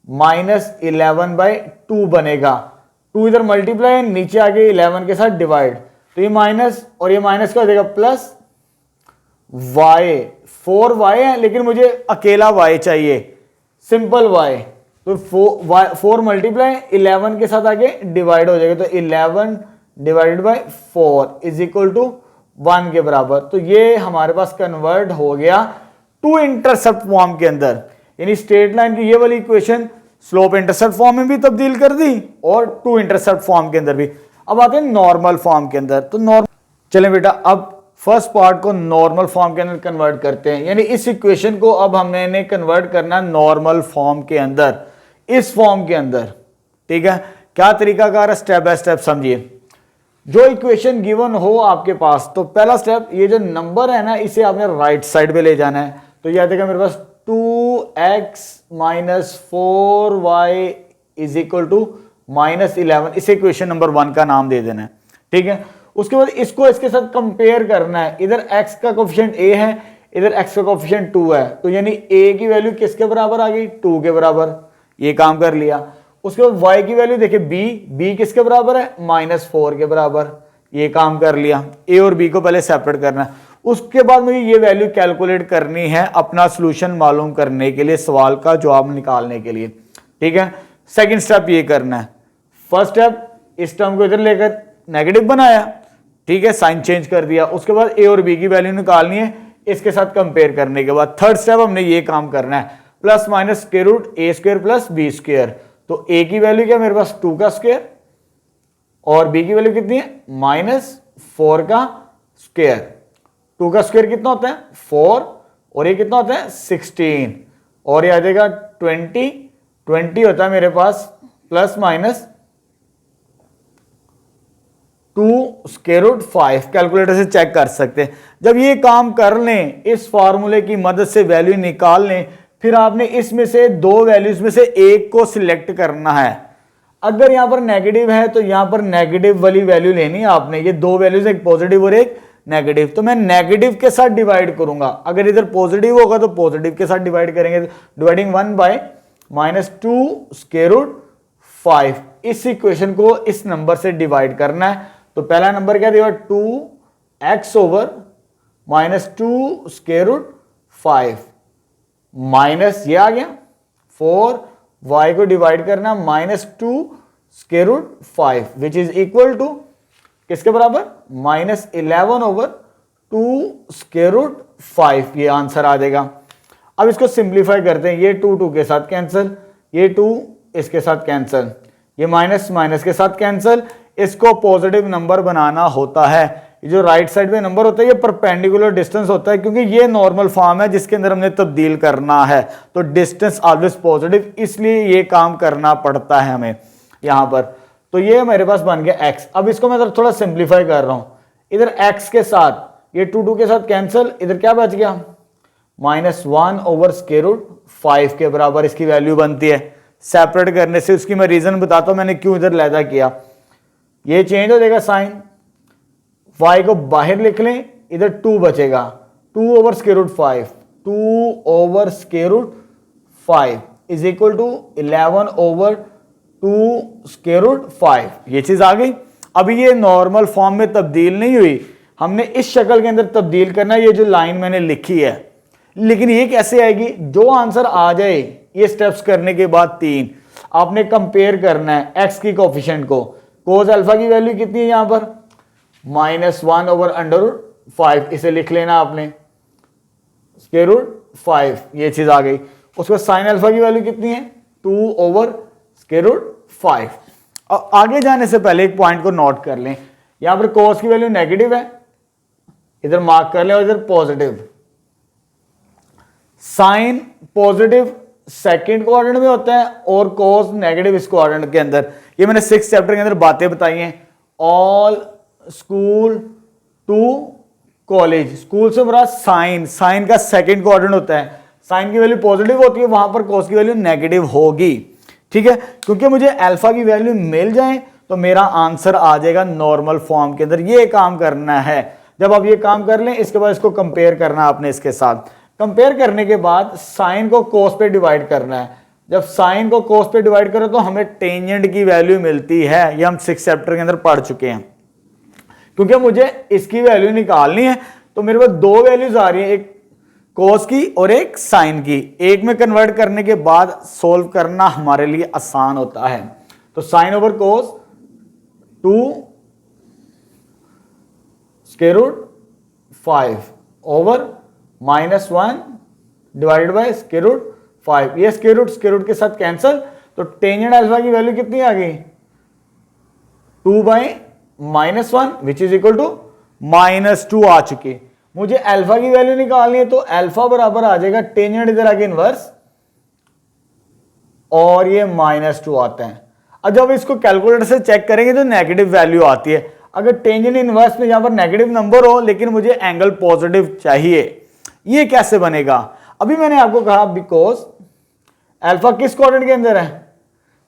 -11/2 बनेगा। 2 इधर मल्टीप्लाई, नीचे आके 11 के साथ डिवाइड, तो ये माइनस और ये माइनस का हो जाएगा प्लस y, 4y है लेकिन मुझे अकेला y चाहिए, सिंपल y। तो 4 मल्टीप्लाई 11 के साथ आगे डिवाइड हो जाएगा, तो 11 divided by 4 is equal to 1 के बराबर। तो ये हमारे पास कन्वर्ट हो गया टू इंटरसेप्ट फॉर्म के अंदर, यानी स्ट्रेट लाइन की ये वाली इक्वेशन स्लोप इंटरसेप्ट फॉर्म में भी तब्दील कर दी और टू इंटरसेप्ट फॉर्म के अंदर भी। अब आते हैं नॉर्मल फॉर्म के अंदर। तो नॉर्मल, चलें बेटा अब फर्स्ट पार्ट को नॉर्मल फॉर्म के अंदर कन्वर्ट करते हैं, यानी इस इक्वेशन को अब हमने इन्हें कन्वर्ट करना नॉर्मल फॉर्म के अंदर, इस फॉर्म के अंदर, ठीक है। क्या तरीकाकार है, स्टेप बाय स्टेप समझिए। जो इक्वेशन गिवन हो आपके पास, तो पहला स्टेप, ये जो नंबर है ना इसे आपने राइट साइड पे ले जाना है। तो ये आ जाएगा मेरे पास 2x - 4y is equal to -11, इसे इक्वेशन नंबर 1 का नाम दे देना है, ठीक है। उसके बाद इसको इसके साथ कंपेयर करना है, इधर x का कोफिशिएंट a है, इधर x का कोफिशिएंट 2 है, तो यानी a की वैल्यू किसके बराबर आ गई, 2 के बराबर, ये काम कर लिया। उसके बाद y की वैल्यू देखिए b किसके बराबर है, -4 के बराबर, ये काम कर लिया। a और b को पहले सेपरेट करना है, उसके बाद मुझे ये वैल्यू कैलकुलेट करनी है अपना सोल्यूशन मालूम करने के लिए, सवाल का जवाब निकालने के लिए, ठीक है। सेकंड स्टेप ये करना है। फर्स्ट स्टेप, इस टर्म को इधर लेकर नेगेटिव बनाया, ठीक है, साइन चेंज कर दिया। उसके बाद a और b की वैल्यू निकालनी है इसके साथ कंपेयर करने के बाद। थर्ड स्टेप हमने ये काम करना है, plus minus square root a² plus b²। तो a की वैल्यू क्या मेरे पास 2 का स्क्वायर और b की वैल्यू कितनी है -4 का स्क्वायर। 2 का स्क्वायर कितना होता है 4 और ये कितना होता है 16 और ये आ जाएगा 20 होता है मेरे पास प्लस माइनस 2√5। कैलकुलेटर से चेक कर सकते हैं। जब ये काम कर लें, इस फार्मूले की मदद से वैल्यू निकाल लें, फिर आपने इसमें से दो वैल्यूज में से एक को सिलेक्ट करना है। अगर यहां पर नेगेटिव है तो यहां पर नेगेटिव वाली वैल्यू लेनी है आपने। ये दो वैल्यूज, एक पॉजिटिव और एक नेगेटिव, तो मैं नेगेटिव के साथ डिवाइड करूंगा। अगर इधर पॉजिटिव होगा तो पॉजिटिव के साथ डिवाइड करेंगे, डिवाइडिंग 1 बाय -2√5। इस इक्वेशन को इस नंबर से डिवाइड करना है। तो पहला नंबर क्या दिया 2x ओवर -2√5 माइनस ये आ गया 4y को डिवाइड करना -2√5 विच इज इक्वल टू किसके बराबर -11 ओवर 2√5। ये आंसर आ जाएगा। अब इसको सिंप्लीफाई करते हैं। ये 2 के साथ कैंसिल, ये 2 इसके साथ कैंसिल, ये माइनस माइनस के साथ कैंसिल। इसको पॉजिटिव नंबर बनाना होता है। ये जो राइट साइड में नंबर होता है ये परपेंडिकुलर डिस्टेंस होता है, क्योंकि ये नॉर्मल फॉर्म है जिसके अंदर हमने तब्दील करना है। तो डिस्टेंस ऑलवेज पॉजिटिव, इसलिए ये काम करना पड़ता है हमें यहां पर। तो ये मेरे पास बन गया x। अब इसको मैं थोड़ा सिंप्लीफाई कर रहा हूं। इधर x के साथ ये 2 के साथ कैंसिल, इधर क्या बच गया -1/√5 के बराबर इसकी वैल्यू बनती है। सेपरेट करने से उसकी मैं रीजन बताता हूं मैंने क्यों इधर लैदा किया। ये चेंज हो जाएगा साइन, y को बाहर लिख लें, इधर 2 बचेगा 2/√5, 2/√5 इज इक्वल टू 11/2√5। ये चीज आ गई। अभी ये नॉर्मल फॉर्म में तब्दील नहीं हुई, हमने इस शक्ल के अंदर तब्दील करना है। ये जो लाइन मैंने लिखी है, लेकिन ये कैसे आएगी, जो आंसर आ जाए ये स्टेप्स करने के बाद 3 आपने कंपेयर करना है x की कोफिशिएंट को। कोस अल्फा की वैल्यू कितनी है यहां पर -1/√5, इसे लिख लेना आपने √5। ये चीज आ गई। उसके बाद साइन अल्फा की वैल्यू कितनी है 2/√5। और आगे जाने से पहले एक पॉइंट को नोट कर लें, यहां पर कोस की वैल्यू नेगेटिव है, इधर मार्क कर लें, और इधर positive. Sine positive second quadrant में होता है और कोस नेगेटिव इस क्वाड्रेंट के अंदर। ये मैंने 6th चैप्टर के अंदर बातें बताई हैं। All school to college, school से बड़ा साइन, साइन का सेकंड क्वाड्रेंट होता है, साइन की वैल्यू पॉजिटिव होती है, वहां पर कोस की वैल्यू नेगेटिव होगी। ठीक है, क्योंकि मुझे अल्फा की वैल्यू मिल जाए तो मेरा आंसर आ जाएगा नॉर्मल फॉर्म के अंदर। ये काम करना है। जब आप ये काम कर लें, इसके बाद इसको कंपेयर करना आपने इसके साथ। कंपेयर करने के बाद साइन को कोस पे डिवाइड करना है। जब साइन को कोस पे डिवाइड करो तो हमें टेंजेंट की वैल्यू मिलती है। ये हम 6th चैप्टर के अंदर पढ़ चुके हैं। क्योंकि मुझे इसकी वैल्यू निकालनी है तो मेरे पास दो वैल्यूज आ रही है, एक कोस की और एक साइन की। एक में कन्वर्ट करने के बाद सोल्व करना हमारे लिए आसान होता है। तो sine over cos 2 square root 5 over -1 divided by square root 5। ये स्क्वायर रूट के साथ कैंसल, तो टेंजेंट अल्फा की वैल्यू कितनी आ गई? 2/-1 विच इज इक्वल टू -2 आ चुकी। मुझे अल्फा की वैल्यू निकालनी है तो अल्फा बराबर आ जाएगा टेंजेंट इधर आगे इनवर्स और ये -2 आता है। अब जब इसको कैलकुलेटर से चेक करेंगे तो नेगेटिव वैल्यू आती है। अगर टेंजेंट इनवर्स में यहां पर नेगेटिव नंबर हो लेकिन मुझे एंगल पॉजिटिव चाहिए, ये कैसे बनेगा? अभी मैंने आपको कहा बिकॉज अल्फा किस क्वाड्रेंट के अंदर है?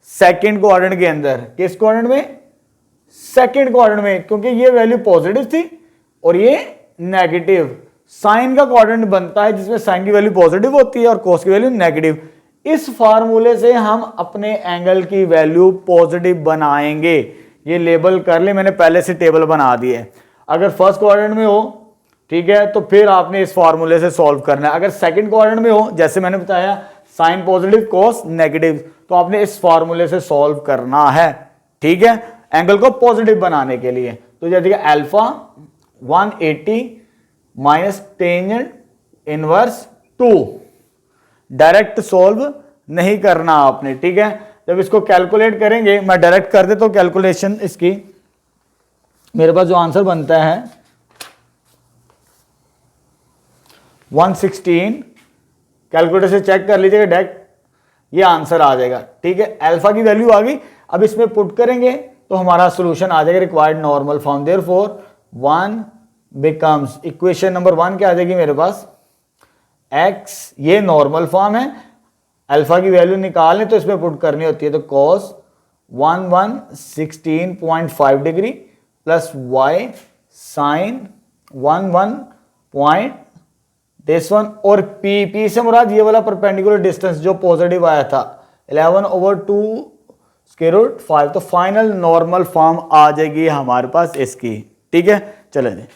सेकंड क्वाड्रेंट के अंदर। किस क्वाड्रेंट में? सेकंड क्वाड्रेंट में, क्योंकि ये वैल्यू पॉजिटिव थी और ये नेगेटिव। साइन का क्वाड्रेंट बनता है जिसमें साइन की वैल्यू पॉजिटिव होती है और कोस की वैल्यू नेगेटिव। इस फार्मूले से हम अपने एंगल की वैल्यू पॉजिटिव बनाएंगे। ये लेबल कर ले, मैंने पहले से टेबल बना दी है। अगर फर्स्ट क्वाड्रेंट में हो, ठीक है, तो फिर आपने इस फार्मूले से सॉल्व करना है। अगर सेकंड क्वाड्रेंट में हो, जैसे मैंने बताया साइन पॉजिटिव कोस नेगेटिव, तो आपने इस फार्मूले से सॉल्व करना है। ठीक है, एंगल को पॉजिटिव बनाने के लिए। तो जैसे alpha 180 minus tangent inverse 2, direct solve नहीं करना आपने। ठीक है, जब इसको कैलकुलेट करेंगे, मैं डायरेक्ट कर देता हूं कैलकुलेशन इसकी। मेरे पास जो आंसर बनता है 116, कैलकुलेटर से चेक कर लीजिएगा, डायरेक्ट ये आंसर आ जाएगा। ठीक है, अल्फा की वैल्यू आ गई। अब इसमें पुट करेंगे तो हमारा सॉल्यूशन आ जाएगा required normal form. Therefore 1 becomes, equation number 1 क्या आ जाएगी मेरे पास? x, ये नॉर्मल फॉर्म है। अल्फा की वैल्यू निकालने तो इसमें पुट करनी होती है, तो cos 1116.5 degree plus y sine 11 this one और p से मुराद ये वाला परपेंडिकुलर डिस्टेंस जो पॉजिटिव आया था 11/2 स्क्वायर रूट 5। तो फाइनल नॉर्मल फॉर्म आ जाएगी हमारे पास इसकी। ठीक है, चलिए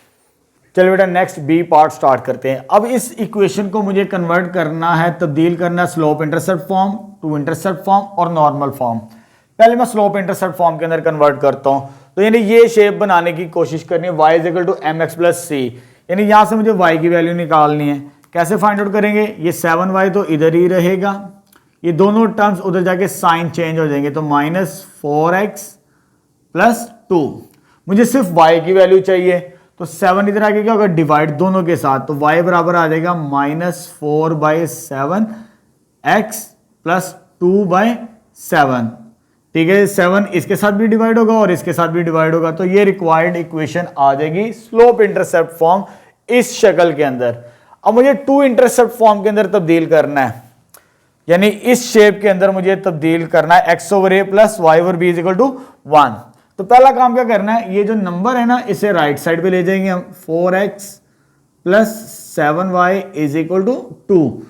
बेटा नेक्स्ट बी पार्ट स्टार्ट करते हैं। अब इस इक्वेशन को मुझे कन्वर्ट करना है, तब्दील करना है slope intercept form to intercept form और नॉर्मल फॉर्म। पहले मैं स्लोप इंटरसेप्ट फॉर्म के अंदर कन्वर्ट करता हूं। तो यानी ये शेप बनाने की कोशिश करनी है, y = mx + c। यानी यहां से मुझे y की वैल्यू निकालनी है। कैसे फाइंड आउट करेंगे? ये 7y तो इधर ही रहेगा, ये दोनों टर्म्स उधर जाके साइन चेंज हो जाएंगे, तो -4x + 2। मुझे सिर्फ y की वैल्यू चाहिए, तो 7 इधर आके क्या होगा? डिवाइड दोनों के साथ, तो y बराबर आ जाएगा -4/7 x + 2/7। ठीक है, 7 इसके साथ भी डिवाइड होगा और इसके साथ भी डिवाइड होगा, तो ये रिक्वायर्ड इक्वेशन आ जाएगी स्लोप इंटरसेप्ट फॉर्म इस शक्ल के अंदर। अब मुझे 2 इंटरसेप्ट फॉर्म के अंदर तब्दील करना है, यानी इस शेप के अंदर मुझे तब्दील करना है x/a + y/b = 1। तो पहला काम क्या करना है, ये जो नंबर है ना, इसे राइट साइड पे ले जाएंगे हम। 4x + 7y = 2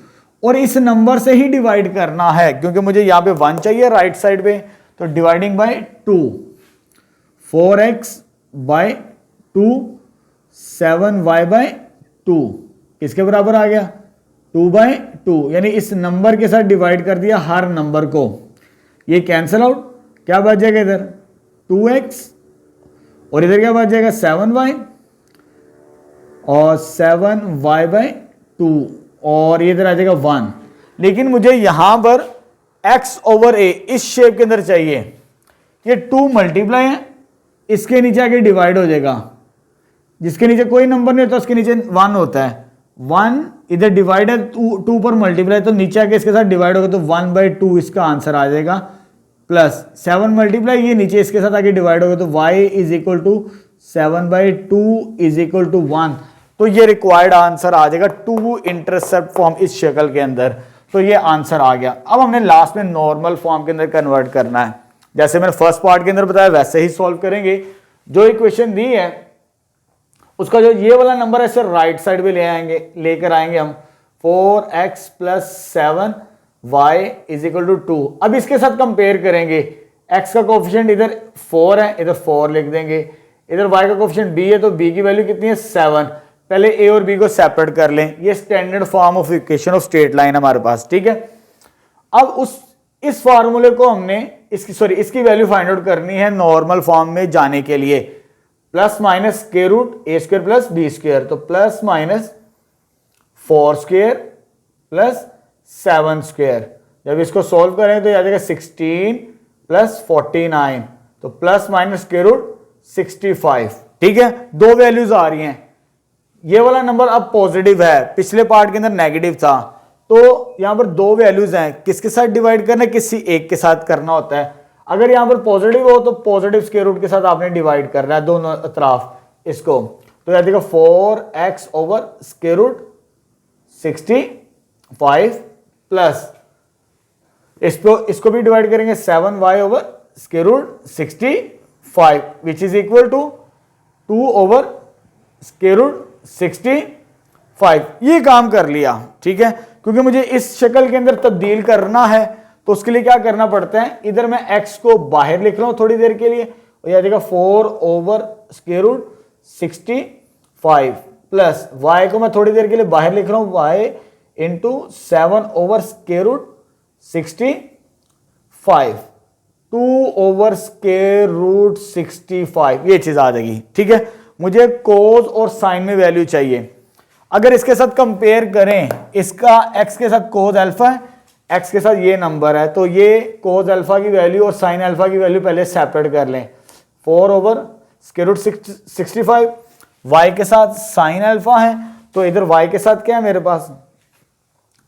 और इस नंबर से ही डिवाइड करना है क्योंकि मुझे यहां पे 1 चाहिए राइट साइड पे, तो डिवाइडिंग बाय 2, 4x/2 7y/2 किसके बराबर आ गया? 2/2। यानी इस नंबर के साथ डिवाइड कर दिया हर नंबर को, ये कैंसिल आउट, क्या बच जाएगा इधर? 2x और इधर क्या बच जाएगा? 7y और 7y/2 और ये इधर आ जाएगा 1। लेकिन मुझे यहां पर x/a इस शेप के अंदर चाहिए। ये 2 मल्टीप्लाई है, इसके नीचे आके डिवाइड हो जाएगा, जिसके नीचे कोई नंबर नहीं होता उसके नीचे 1 होता है। 1 इधर डिवाइड है, टू पर मल्टीप्लाई, तो नीचे आके इसके साथ डिवाइड होगा तो 1/2 इसका आंसर आ जाएगा, प्लस 7 मल्टीप्लाई ये नीचे इसके साथ आके डिवाइड होगा तो y is equal to 7/2 is equal to 1। तो ये रिक्वायर्ड आंसर आ जाएगा टू इंटरसेप्ट फॉर्म इस शक्ल के अंदर। तो ये आंसर आ गया। अब हमने लास्ट में नॉर्मल फॉर्म के अंदर कन्वर्ट करना है, जैसे मैंने फर्स्ट पार्ट के अंदर बताया वैसे ही सॉल्व करेंगे। जो इक्वेशन दी है उसका जो ये वाला नंबर है इसे राइट साइड पे लेकर आएंगे हम 4x plus 7y is equal to 2। अब इसके साथ कंपेयर करेंगे, x का कोफिशिएंट इधर 4 है, इधर 4 लिख देंगे, इधर y का कोफिशिएंट b है तो b की वैल्यू कितनी है 7। पहले a और b को सेपरेट कर लें, ये standard form of equation of straight line हमारे पास, ठीक है। अब इस फार्मूले को हमने इसकी वैल्यू फाइंड आउट करनी है नॉर्मल फॉर्म में जाने के लिए, plus minus square root a square plus b square, तो plus minus 4 square plus 7 square. जब इसको सॉल्व करें तो आ जाएगा 16 प्लस 49, तो प्लस माइनस स्क्वायर रूट 65, ठीक है। दो वैल्यूज आ रही हैं, ये वाला नंबर अब पॉजिटिव है, पिछले पार्ट के अंदर नेगेटिव था, तो यहां पर दो वैल्यूज हैं, किसके साथ डिवाइड करना है, किसी एक के साथ करना होता है। अगर यहां पर पॉजिटिव हो तो पॉजिटिव स्क्वायर रूट के साथ आपने डिवाइड करना है दोनों तरफ इसको, तो यह देखो 4x over square root 65 plus इसको भी डिवाइड करेंगे 7y over square root 65 which is equal to 2 over square root 65। ये काम कर लिया, ठीक है। क्योंकि मुझे इस शक्ल के अंदर तब्दील करना है तो उसके लिए क्या करना पड़ता है, इधर मैं x को बाहर लिख रहा हूं थोड़ी देर के लिए, और यह देखा 4 over square root 65 plus y को मैं थोड़ी देर के लिए बाहर लिख रहा हूं y into 7 over square root 65, 2 over square root 65, ये चीज आ जाएगी, ठीक है। मुझे कोस और साइन में वैल्यू चाहिए। अगर इसके साथ कंपेयर करें, इसका x के साथ कोस अल्फा है, x के साथ ये नंबर है, तो ये कोस अल्फा की वैल्यू और साइन अल्फा की वैल्यू पहले सेपरेट कर लें। 4 ओवर स्क्वायर रूट 65, y के साथ साइन अल्फा है तो इधर y के साथ क्या है मेरे पास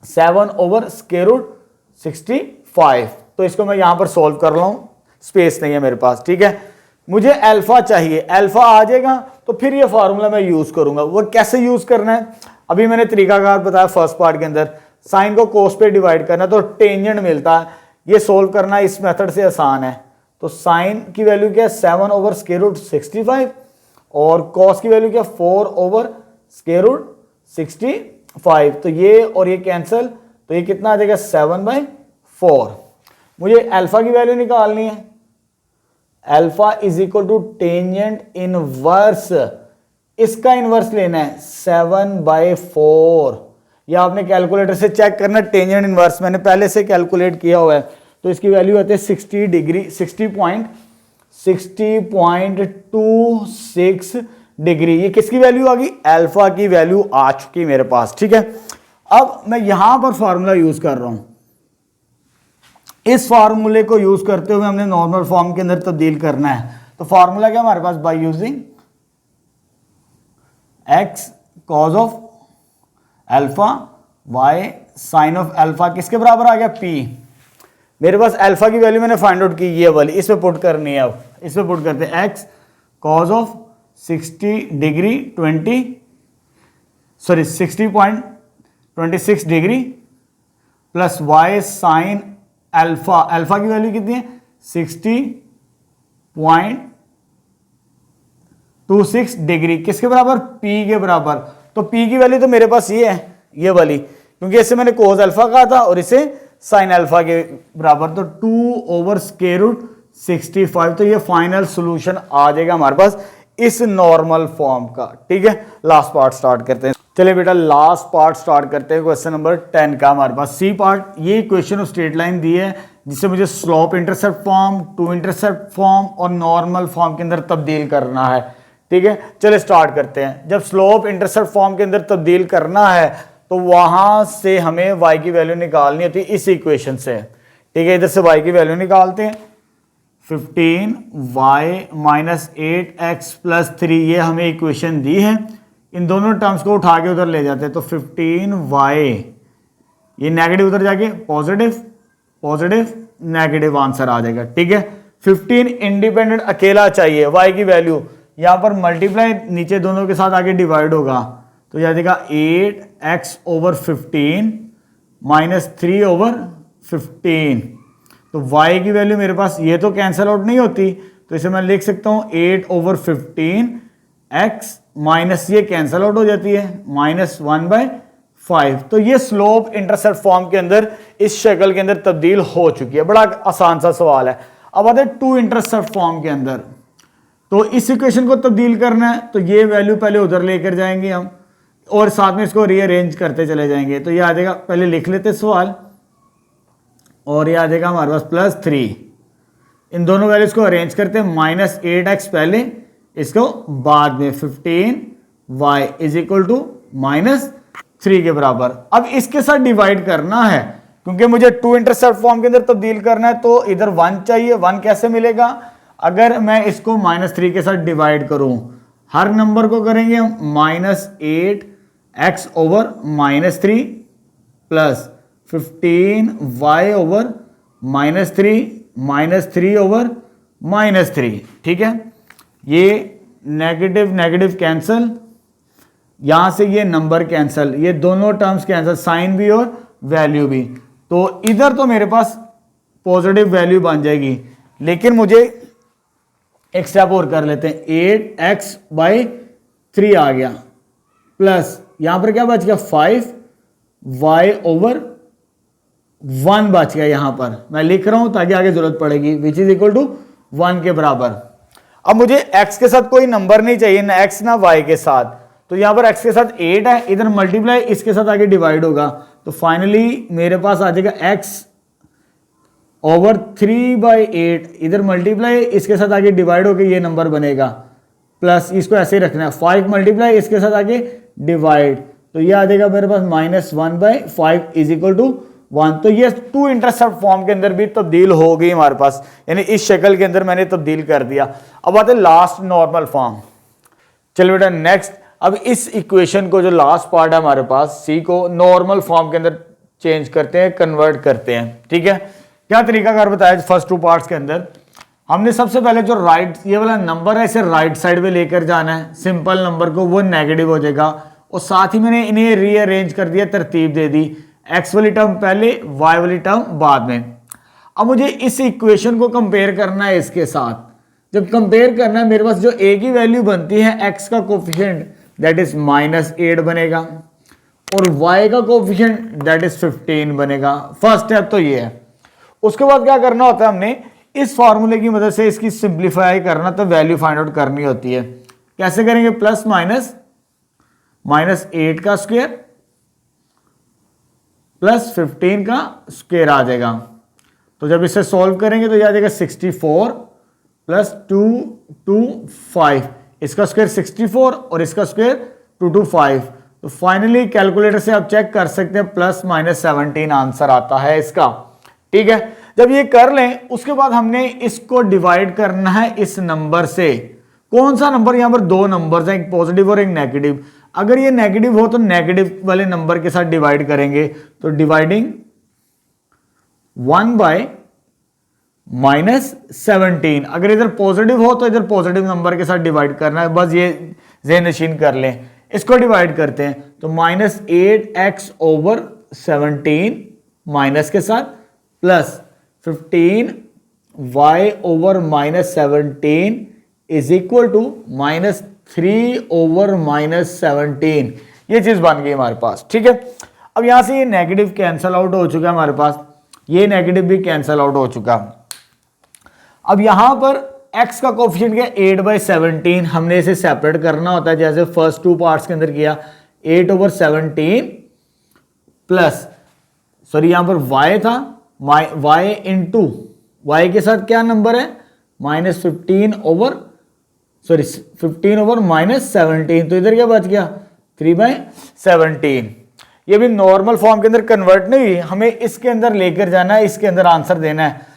7 ओवर स्क्वायर रूट 65, तो इसको मैं यहां पर सॉल्व कर रहा हूं, स्पेस नहीं है मेरे पास, ठीक है। मुझे अल्फा चाहिए, अल्फा आ जाएगा तो फिर ये फार्मूला मैं यूज करूंगा। वो कैसे यूज करना है, अभी मैंने तरीकाकार बताया फर्स्ट पार्ट के अंदर, साइन को कोस पे डिवाइड करना तो टेंजेंट मिलता है, ये सोल्व करना इस मेथड से आसान है। तो साइन की वैल्यू क्या है 7 ओवर स्क्वायर रूट 65 और कॉस की वैल्यू क्या 4 ओवर स्क्वायर रूट 65, तो ये और ये कैंसिल, तो ये कितना आ जाएगा 7/4। मुझे अल्फा की वैल्यू निकालनी है, alpha is equal to tangent inverse, इसका इनवर्स लेना है 7/4। या आपने कैलकुलेटर से चेक करना, टेंजेंट इनवर्स मैंने पहले से कैलकुलेट किया हुआ है, तो इसकी वैल्यू आती है 60 डिग्री, 60.26 डिग्री। ये किसकी वैल्यू आ गई, अल्फा की वैल्यू आ चुकी मेरे पास, ठीक है। अब मैं यहां पर फॉर्मूला यूज कर रहा हूं, इस फार्मूले को यूज करते हुए हमने नॉर्मल फॉर्म के अंदर तब्दील करना है। तो फार्मूला क्या हमारे पास, by using x cos of alpha y sine of alpha, किसके बराबर आ गया p। मेरे पास अल्फा की वैल्यू मैंने फाइंड आउट की, ये वाली इसमें पुट करनी है। अब इसमें पुट करते हैं x cos of 60.26 degree plus y sine alpha, alpha की वैल्यू कितनी है 60.26 डिग्री, किसके बराबर p के बराबर। तो p की वैल्यू तो मेरे पास ये है, ये वाली, क्योंकि इसे मैंने कोस अल्फा कहा था और इसे साइन अल्फा के बराबर, तो 2 ओवर स्क्वायर रूट 65, तो ये फाइनल सॉल्यूशन आ जाएगा हमारे पास इस नॉर्मल फॉर्म का, ठीक है। लास्ट पार्ट स्टार्ट करते हैं, चलिए बेटा लास्ट पार्ट स्टार्ट करते हैं। क्वेश्चन नंबर 10 का हमारे पास सी पार्ट, ये इक्वेशन ऑफ स्ट्रेट लाइन दी है जिससे मुझे slope intercept form, to intercept form और नॉर्मल फॉर्म के अंदर तब्दील करना है, ठीक है। चलिए स्टार्ट करते हैं। जब स्लोप इंटरसेप्ट फॉर्म के अंदर तब्दील करना है तो वहां से हमें y की वैल्यू निकालनी होती है इस इक्वेशन से, ठीक है। इधर से y की वैल्यू निकालते हैं, 15y माइनस 8x प्लस 3, ये हमें इक्वेशन दी है। इन दोनों टर्म्स को उठा के उधर ले जाते हैं, तो 15y, ये नेगेटिव उधर जाके पॉजिटिव पॉजिटिव नेगेटिव आंसर आ जाएगा। ठीक है, 15 इंडिपेंडेंट अकेला चाहिए, y की वैल्यू यहां पर मल्टीप्लाई नीचे दोनों के साथ आगे डिवाइड होगा, तो यह देगा 8x ओवर 15 माइनस 3 ओवर 15। तो y की वैल्यू मेरे पास ये तो कैंसल आउट नहीं होती, तो इसे मैं लिख सकता हूं 8 ओवर 15 x माइनस ये कैंसल आउट हो जाती है -1/5। तो ये स्लोप इंटरसेप्ट फॉर्म के अंदर इस शक्ल के अंदर तब्दील हो चुकी है। बड़ा आसान सा सवाल है। अब आते हैं टू इंटरसेप्ट फॉर्म के अंदर, तो इस इक्वेशन को तब्दील करना है, तो ये वैल्यू पहले उधर लेकर जाएंगे हम और साथ में इसको रीअरेंज करते चले जाएंगे। तो ये आ जाएगा, पहले लिख लेते सवाल, और ये आ जाएगा हमारे पास +3। इन दोनों वैल्यूज को अरेंज करते हैं, -8x पहले, इसको बाद में 15y इज इक्वल टू -3 के बराबर। अब इसके साथ डिवाइड करना है, क्योंकि मुझे टू इंटरसेप्ट फॉर्म के अंदर तब्दील करना है, तो इधर 1 चाहिए। 1 कैसे मिलेगा? अगर मैं इसको -3 के साथ डिवाइड करूं, हर नंबर को करेंगे हम -8x over -3 plus 15y over -3 over -3। ठीक है, ये नेगेटिव नेगेटिव कैंसल, यहां से ये नंबर कैंसल, ये दोनों टर्म्स कैंसल, साइन भी और वैल्यू भी। तो इधर तो मेरे पास पॉजिटिव वैल्यू बन जाएगी, लेकिन मुझे एक स्टेप और कर लेते हैं। 8x/3 आ गया, प्लस यहां पर क्या बच गया 5y ओवर 1 बच गया। यहां पर मैं लिख रहा हूं ताकि आगे जरूरत पड़ेगी, विच इज इक्वल टू 1 के बराबर। अब मुझे x के साथ कोई नंबर नहीं चाहिए, ना x ना y के साथ, तो यहां पर x के साथ 8 है, इधर मल्टीप्लाई इसके साथ आगे डिवाइड होगा, तो फाइनली मेरे पास आ जाएगा x ओवर 3/8, इधर मल्टीप्लाई इसके साथ आगे डिवाइड होकर ये नंबर बनेगा, प्लस इसको ऐसे ही रखना है 5 मल्टीप्लाई इसके साथ आगे डिवाइड, तो ये आ जाएगा मेरे पास -1/5 इज इक्वल टू 1। तो ये टू इंटरसेप्ट फॉर्म के अंदर भी तब्दील हो गई हमारे पास, यानी इस शक्ल के अंदर मैंने तब्दील कर दिया। अब आते हैं लास्ट नॉर्मल फॉर्म। चलो बेटा नेक्स्ट, अब इस इक्वेशन को जो लास्ट पार्ट है हमारे पास c को नॉर्मल फॉर्म के अंदर चेंज करते हैं, कन्वर्ट करते हैं। ठीक है, क्या तरीकाकार बताया फर्स्ट 2 पार्ट्स के अंदर। हमने सबसे पहले जो राइट ये वाला नंबर है इसे राइट साइड पे लेकर जाना है, सिंपल नंबर को, वो नेगेटिव हो जाएगा, और साथ ही मैंने इन्हें रीअरेंज कर दिया, तरतीब दे दी, x वाली टर्म पहले, y वाली टर्म बाद में। अब मुझे इस इक्वेशन को कंपेयर करना है इसके साथ। जब कंपेयर करना है, मेरे पास जो a की वैल्यू बनती है, x का कोफिशिएंट दैट इज -8 बनेगा, और y का कोफिशिएंट दैट इज 15 बनेगा। फर्स्ट स्टेप तो ये है। उसके बाद क्या करना होता है, हमने इस फॉर्मूले की मदद से इसकी सिंप्लीफाई करना, तो वैल्यू फाइंड आउट करनी होती है। कैसे करेंगे? प्लस माइनस -8 का स्क्वायर प्लस 15 का स्क्वायर आ जाएगा। तो जब इसे सॉल्व करेंगे तो यह आ जाएगा 64 प्लस 225, इसका स्क्वायर 64 और इसका स्क्वायर 225। तो फाइनली कैलकुलेटर से आप चेक कर सकते हैं +-17 आंसर आता है इसका। ठीक है, जब ये कर लें उसके बाद हमने इसको डिवाइड करना है इस नंबर से। कौन सा नंबर? यहां पर 2 नंबर्स हैं, एक पॉजिटिव और एक नेगेटिव। अगर ये नेगेटिव हो तो नेगेटिव वाले नंबर के साथ डिवाइड करेंगे, तो डिवाइडिंग 1/-17। अगर इधर पॉजिटिव हो तो इधर पॉजिटिव नंबर के साथ डिवाइड करना है, बस ये ज़हन-नशीन कर लें। इसको डिवाइड करते हैं, तो -8x ओवर 17 माइनस के साथ plus 15y over -17 is equal to -3 over -17। ये चीज बन गई हमारे पास। ठीक है, अब यहां से ये नेगेटिव कैंसल आउट हो चुका है हमारे पास, ये नेगेटिव भी कैंसल आउट हो चुका। अब यहां पर x का कोफिशिएंट क्या 8/17, हमने इसे सेपरेट करना होता है जैसे फर्स्ट 2 पार्ट्स के अंदर किया। 8 ओवर 17 प्लस यहां पर y था, y इंटू y के साथ क्या नंबर है -15 ओवर -17, तो इधर क्या बच गया 3/17। ये भी नॉर्मल फॉर्म के अंदर कन्वर्ट नहीं हुई, हमें इसके अंदर लेकर जाना है, इसके अंदर आंसर देना है।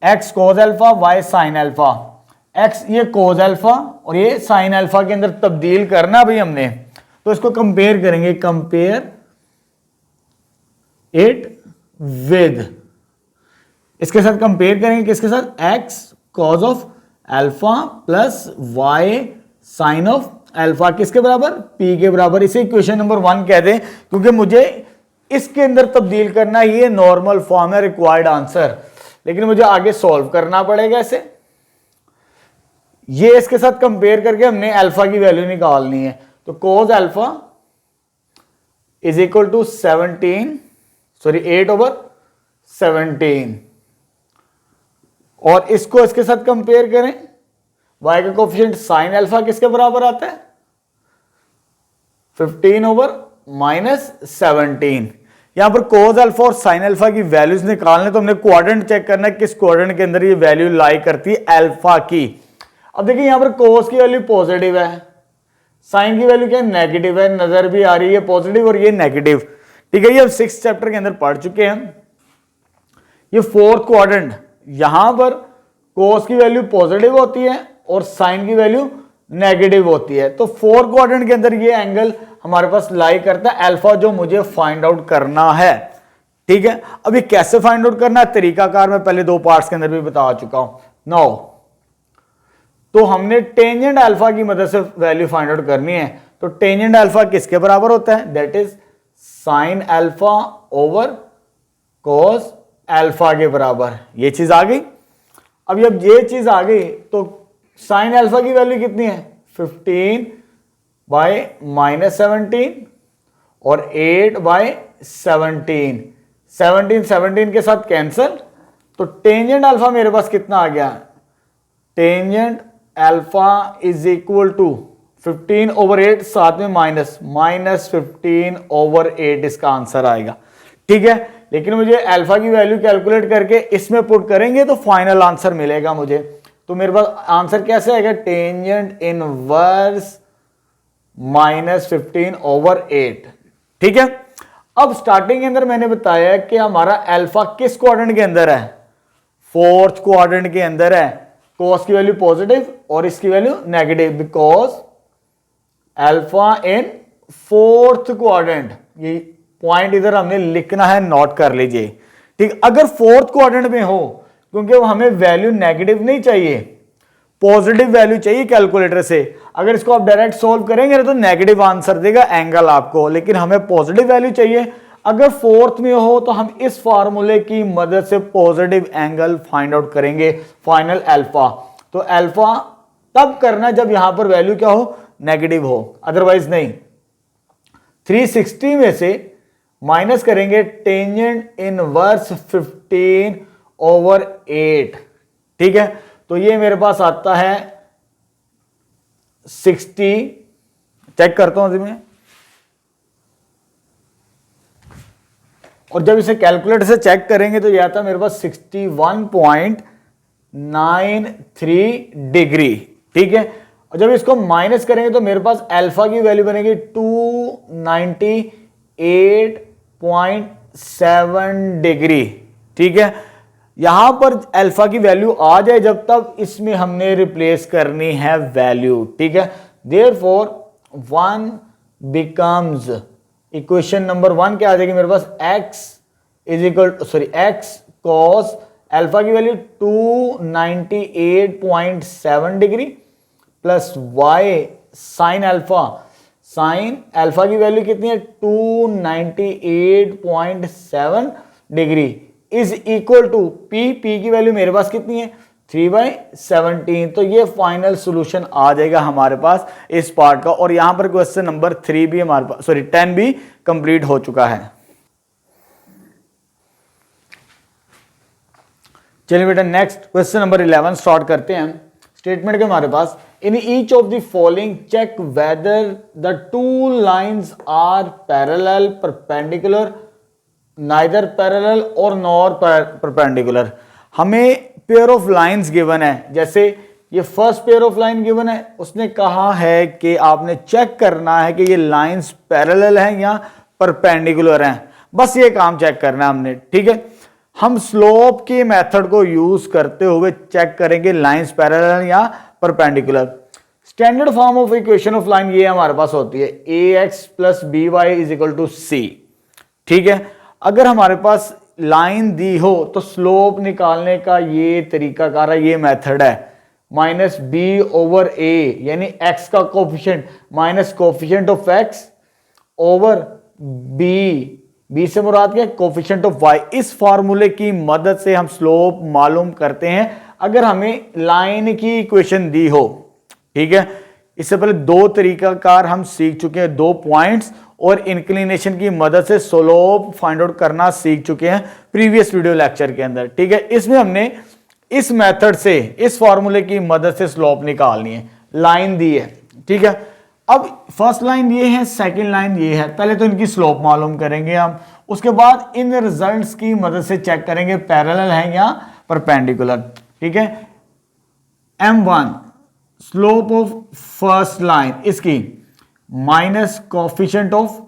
x cos alpha y sin alpha, x ये cos अल्फा और ये sin अल्फा के अंदर तब्दील करना भाई हमने। तो इसको कंपेयर करेंगे, कंपेयर इट विद, इसके साथ कंपेयर करेंगे किसके साथ, x cos of alpha plus y sine of alpha, किसके बराबर, p के बराबर। इसे इक्वेशन नंबर 1 कहते हैं, क्योंकि मुझे इसके अंदर तब्दील करना, ये नॉर्मल फॉर्म है, रिक्वायर्ड आंसर, लेकिन मुझे आगे सॉल्व करना पड़ेगा इसे। ये इसके साथ कंपेयर करके हमने अल्फा की वैल्यू निकालनी है, तो cos alpha is equal to 8/17, और इसको इसके साथ कंपेयर करें, y का कोफिशिएंट साइन अल्फा किसके बराबर आता है, 15/-17। यहां पर cos अल्फा और साइन अल्फा की वैल्यूज निकालने, तो हमने क्वाड्रेंट चेक करना है किस क्वाड्रेंट के अंदर ये वैल्यू लाई करती है अल्फा की। अब देखिए यहां पर cos की वैल्यू पॉजिटिव है, साइन की वैल्यू क्या नेगेटिव है, नजर भी आ रही है पॉजिटिव और ये नेगेटिव, ठीक है। ये हम 6th चैप्टर के अंदर पढ़ चुके हैं। ये 4th क्वाड्रेंट, यहां पर cos की वैल्यू पॉजिटिव होती है और साइन की वैल्यू नेगेटिव होती है, तो 4th क्वाड्रेंट के अंदर ये एंगल हमारे पास लाई करता है अल्फा, जो मुझे फाइंड आउट करना है, ठीक है। अब ये कैसे फाइंड आउट करना है, तरीकाकार मैं पहले 2 पार्ट्स के अंदर भी बता चुका हूं। नाउ तो हमने टेंजेंट अल्फा की मदद से वैल्यू फाइंड आउट करनी है, तो टेंजेंट अल्फा किसके बराबर होता है, that is sine alpha over cos alpha के बराबर। ये चीज आ गई। अब जब ये चीज आ गई तो साइन अल्फा की वैल्यू कितनी है, 15/-17 और 8/17, 17 के साथ कैंसल, तो टेंजेंट अल्फा मेरे पास कितना आ गया, tangent alpha is equal to 15/8, साथ में -15/8 इसका आंसर आएगा, ठीक है। लेकिन मुझे अल्फा की वैल्यू कैलकुलेट करके इसमें पुट करेंगे तो फाइनल आंसर मिलेगा मुझे। तो मेरे पास आंसर कैसे आएगा, टेंजेंट इनवर्स -15/8, ठीक है। अब स्टार्टिंग के अंदर मैंने बताया कि हमारा अल्फा किस क्वाड्रेंट के अंदर है, 4th क्वाड्रेंट के अंदर है, cos की वैल्यू पॉजिटिव और इसकी value negative, because alpha in 4th quadrant. ये पॉइंट इधर हमने लिखना है, नोट कर लीजिए, ठीक। अगर 4th क्वाड्रेंट में हो, क्योंकि हमें वैल्यू नेगेटिव नहीं चाहिए, पॉजिटिव वैल्यू चाहिए कैलकुलेटर से, अगर इसको आप डायरेक्ट सोल्व करेंगे तो नेगेटिव आंसर देगा एंगल आपको, लेकिन हमें पॉजिटिव वैल्यू चाहिए। अगर 4th में हो तो हम इस फार्मूले की मदद से पॉजिटिव एंगल फाइंड आउट करेंगे, फाइनल अल्फा। तो अल्फा तब करना जब यहां पर वैल्यू क्या हो, नेगेटिव हो, अदरवाइज नहीं। 360 में से माइनस करेंगे टेंजेंट इनवर्स 15/8, ठीक है। तो ये मेरे पास आता है 60, चेक करता हूं मैं, और जब इसे कैलकुलेटर से चेक करेंगे तो ये आता है मेरे पास 61.93 डिग्री, ठीक है। और जब इसको माइनस करेंगे तो मेरे पास अल्फा की वैल्यू बनेगी 298.7 डिग्री, ठीक है। यहां पर अल्फा की वैल्यू आ जाए जब, तब इसमें हमने रिप्लेस करनी है वैल्यू, ठीक है। देयरफॉर 1 बिकम्स, इक्वेशन नंबर 1 क्या आ जाएगी मेरे पास, x cos अल्फा की value 298.7 degree plus y sine alpha की वैल्यू कितनी है 298.7 degree is equal to p की वैल्यू मेरे पास कितनी है 3/17। तो ये फाइनल सॉल्यूशन आ जाएगा हमारे पास इस पार्ट का, और यहां पर क्वेश्चन नंबर 3 भी हमारे पास 10 भी कंप्लीट हो चुका है। चलिए बेटा नेक्स्ट क्वेश्चन नंबर 11 स्टार्ट करते हैं। स्टेटमेंट के हमारे पास, in each of the following check whether the two lines are parallel, perpendicular, neither parallel और नॉर परपेंडिकुलर। हमें पेयर ऑफ लाइंस गिवन है, जैसे ये first pair of line given है, उसने कहा है कि आपने चेक करना है कि ये लाइंस पैरेलल हैं या परपेंडिकुलर हैं, बस ये काम चेक करना है हमने, ठीक है। हम स्लोप के मेथड को यूज करते हुए चेक करेंगे लाइंस पैरेलल या perpendicular. Standard form of equation of line ये हमारे पास होती है ax plus b y is equal to c. ठीक है, अगर हमारे पास लाइन दी हो तो स्लोप निकालने का ये तरीकाकार है, ये मेथड है, माइनस बी ओवर ए यानी एक्स का coefficient minus coefficient of x over b से मुराद क्या, कोफिशिएंट ऑफ वाई। इस फार्मूले की मदद से हम स्लोप मालूम करते हैं अगर हमें लाइन की इक्वेशन दी हो। ठीक है, इससे पहले दो तरीकाकार हम सीख चुके हैं, दो पॉइंट्स और इंक्लिनेशन की मदद से स्लोप फाइंड आउट करना सीख चुके हैं प्रीवियस वीडियो लेक्चर के अंदर। ठीक है, इसमें हमने इस मेथड से, इस फॉर्मूले की मदद से स्लोप निकालनी है। लाइन दी है, ठीक है, अब फर्स्ट लाइन ये है, सेकंड लाइन ये है। पहले तो इनकी स्लोप मालूम करेंगे हम, उसके बाद इन रिजल्ट्स की मदद से चेक करेंगे पैरेलल है या परपेंडिकुलर। ठीक है, m1 slope of first line इसकी minus coefficient of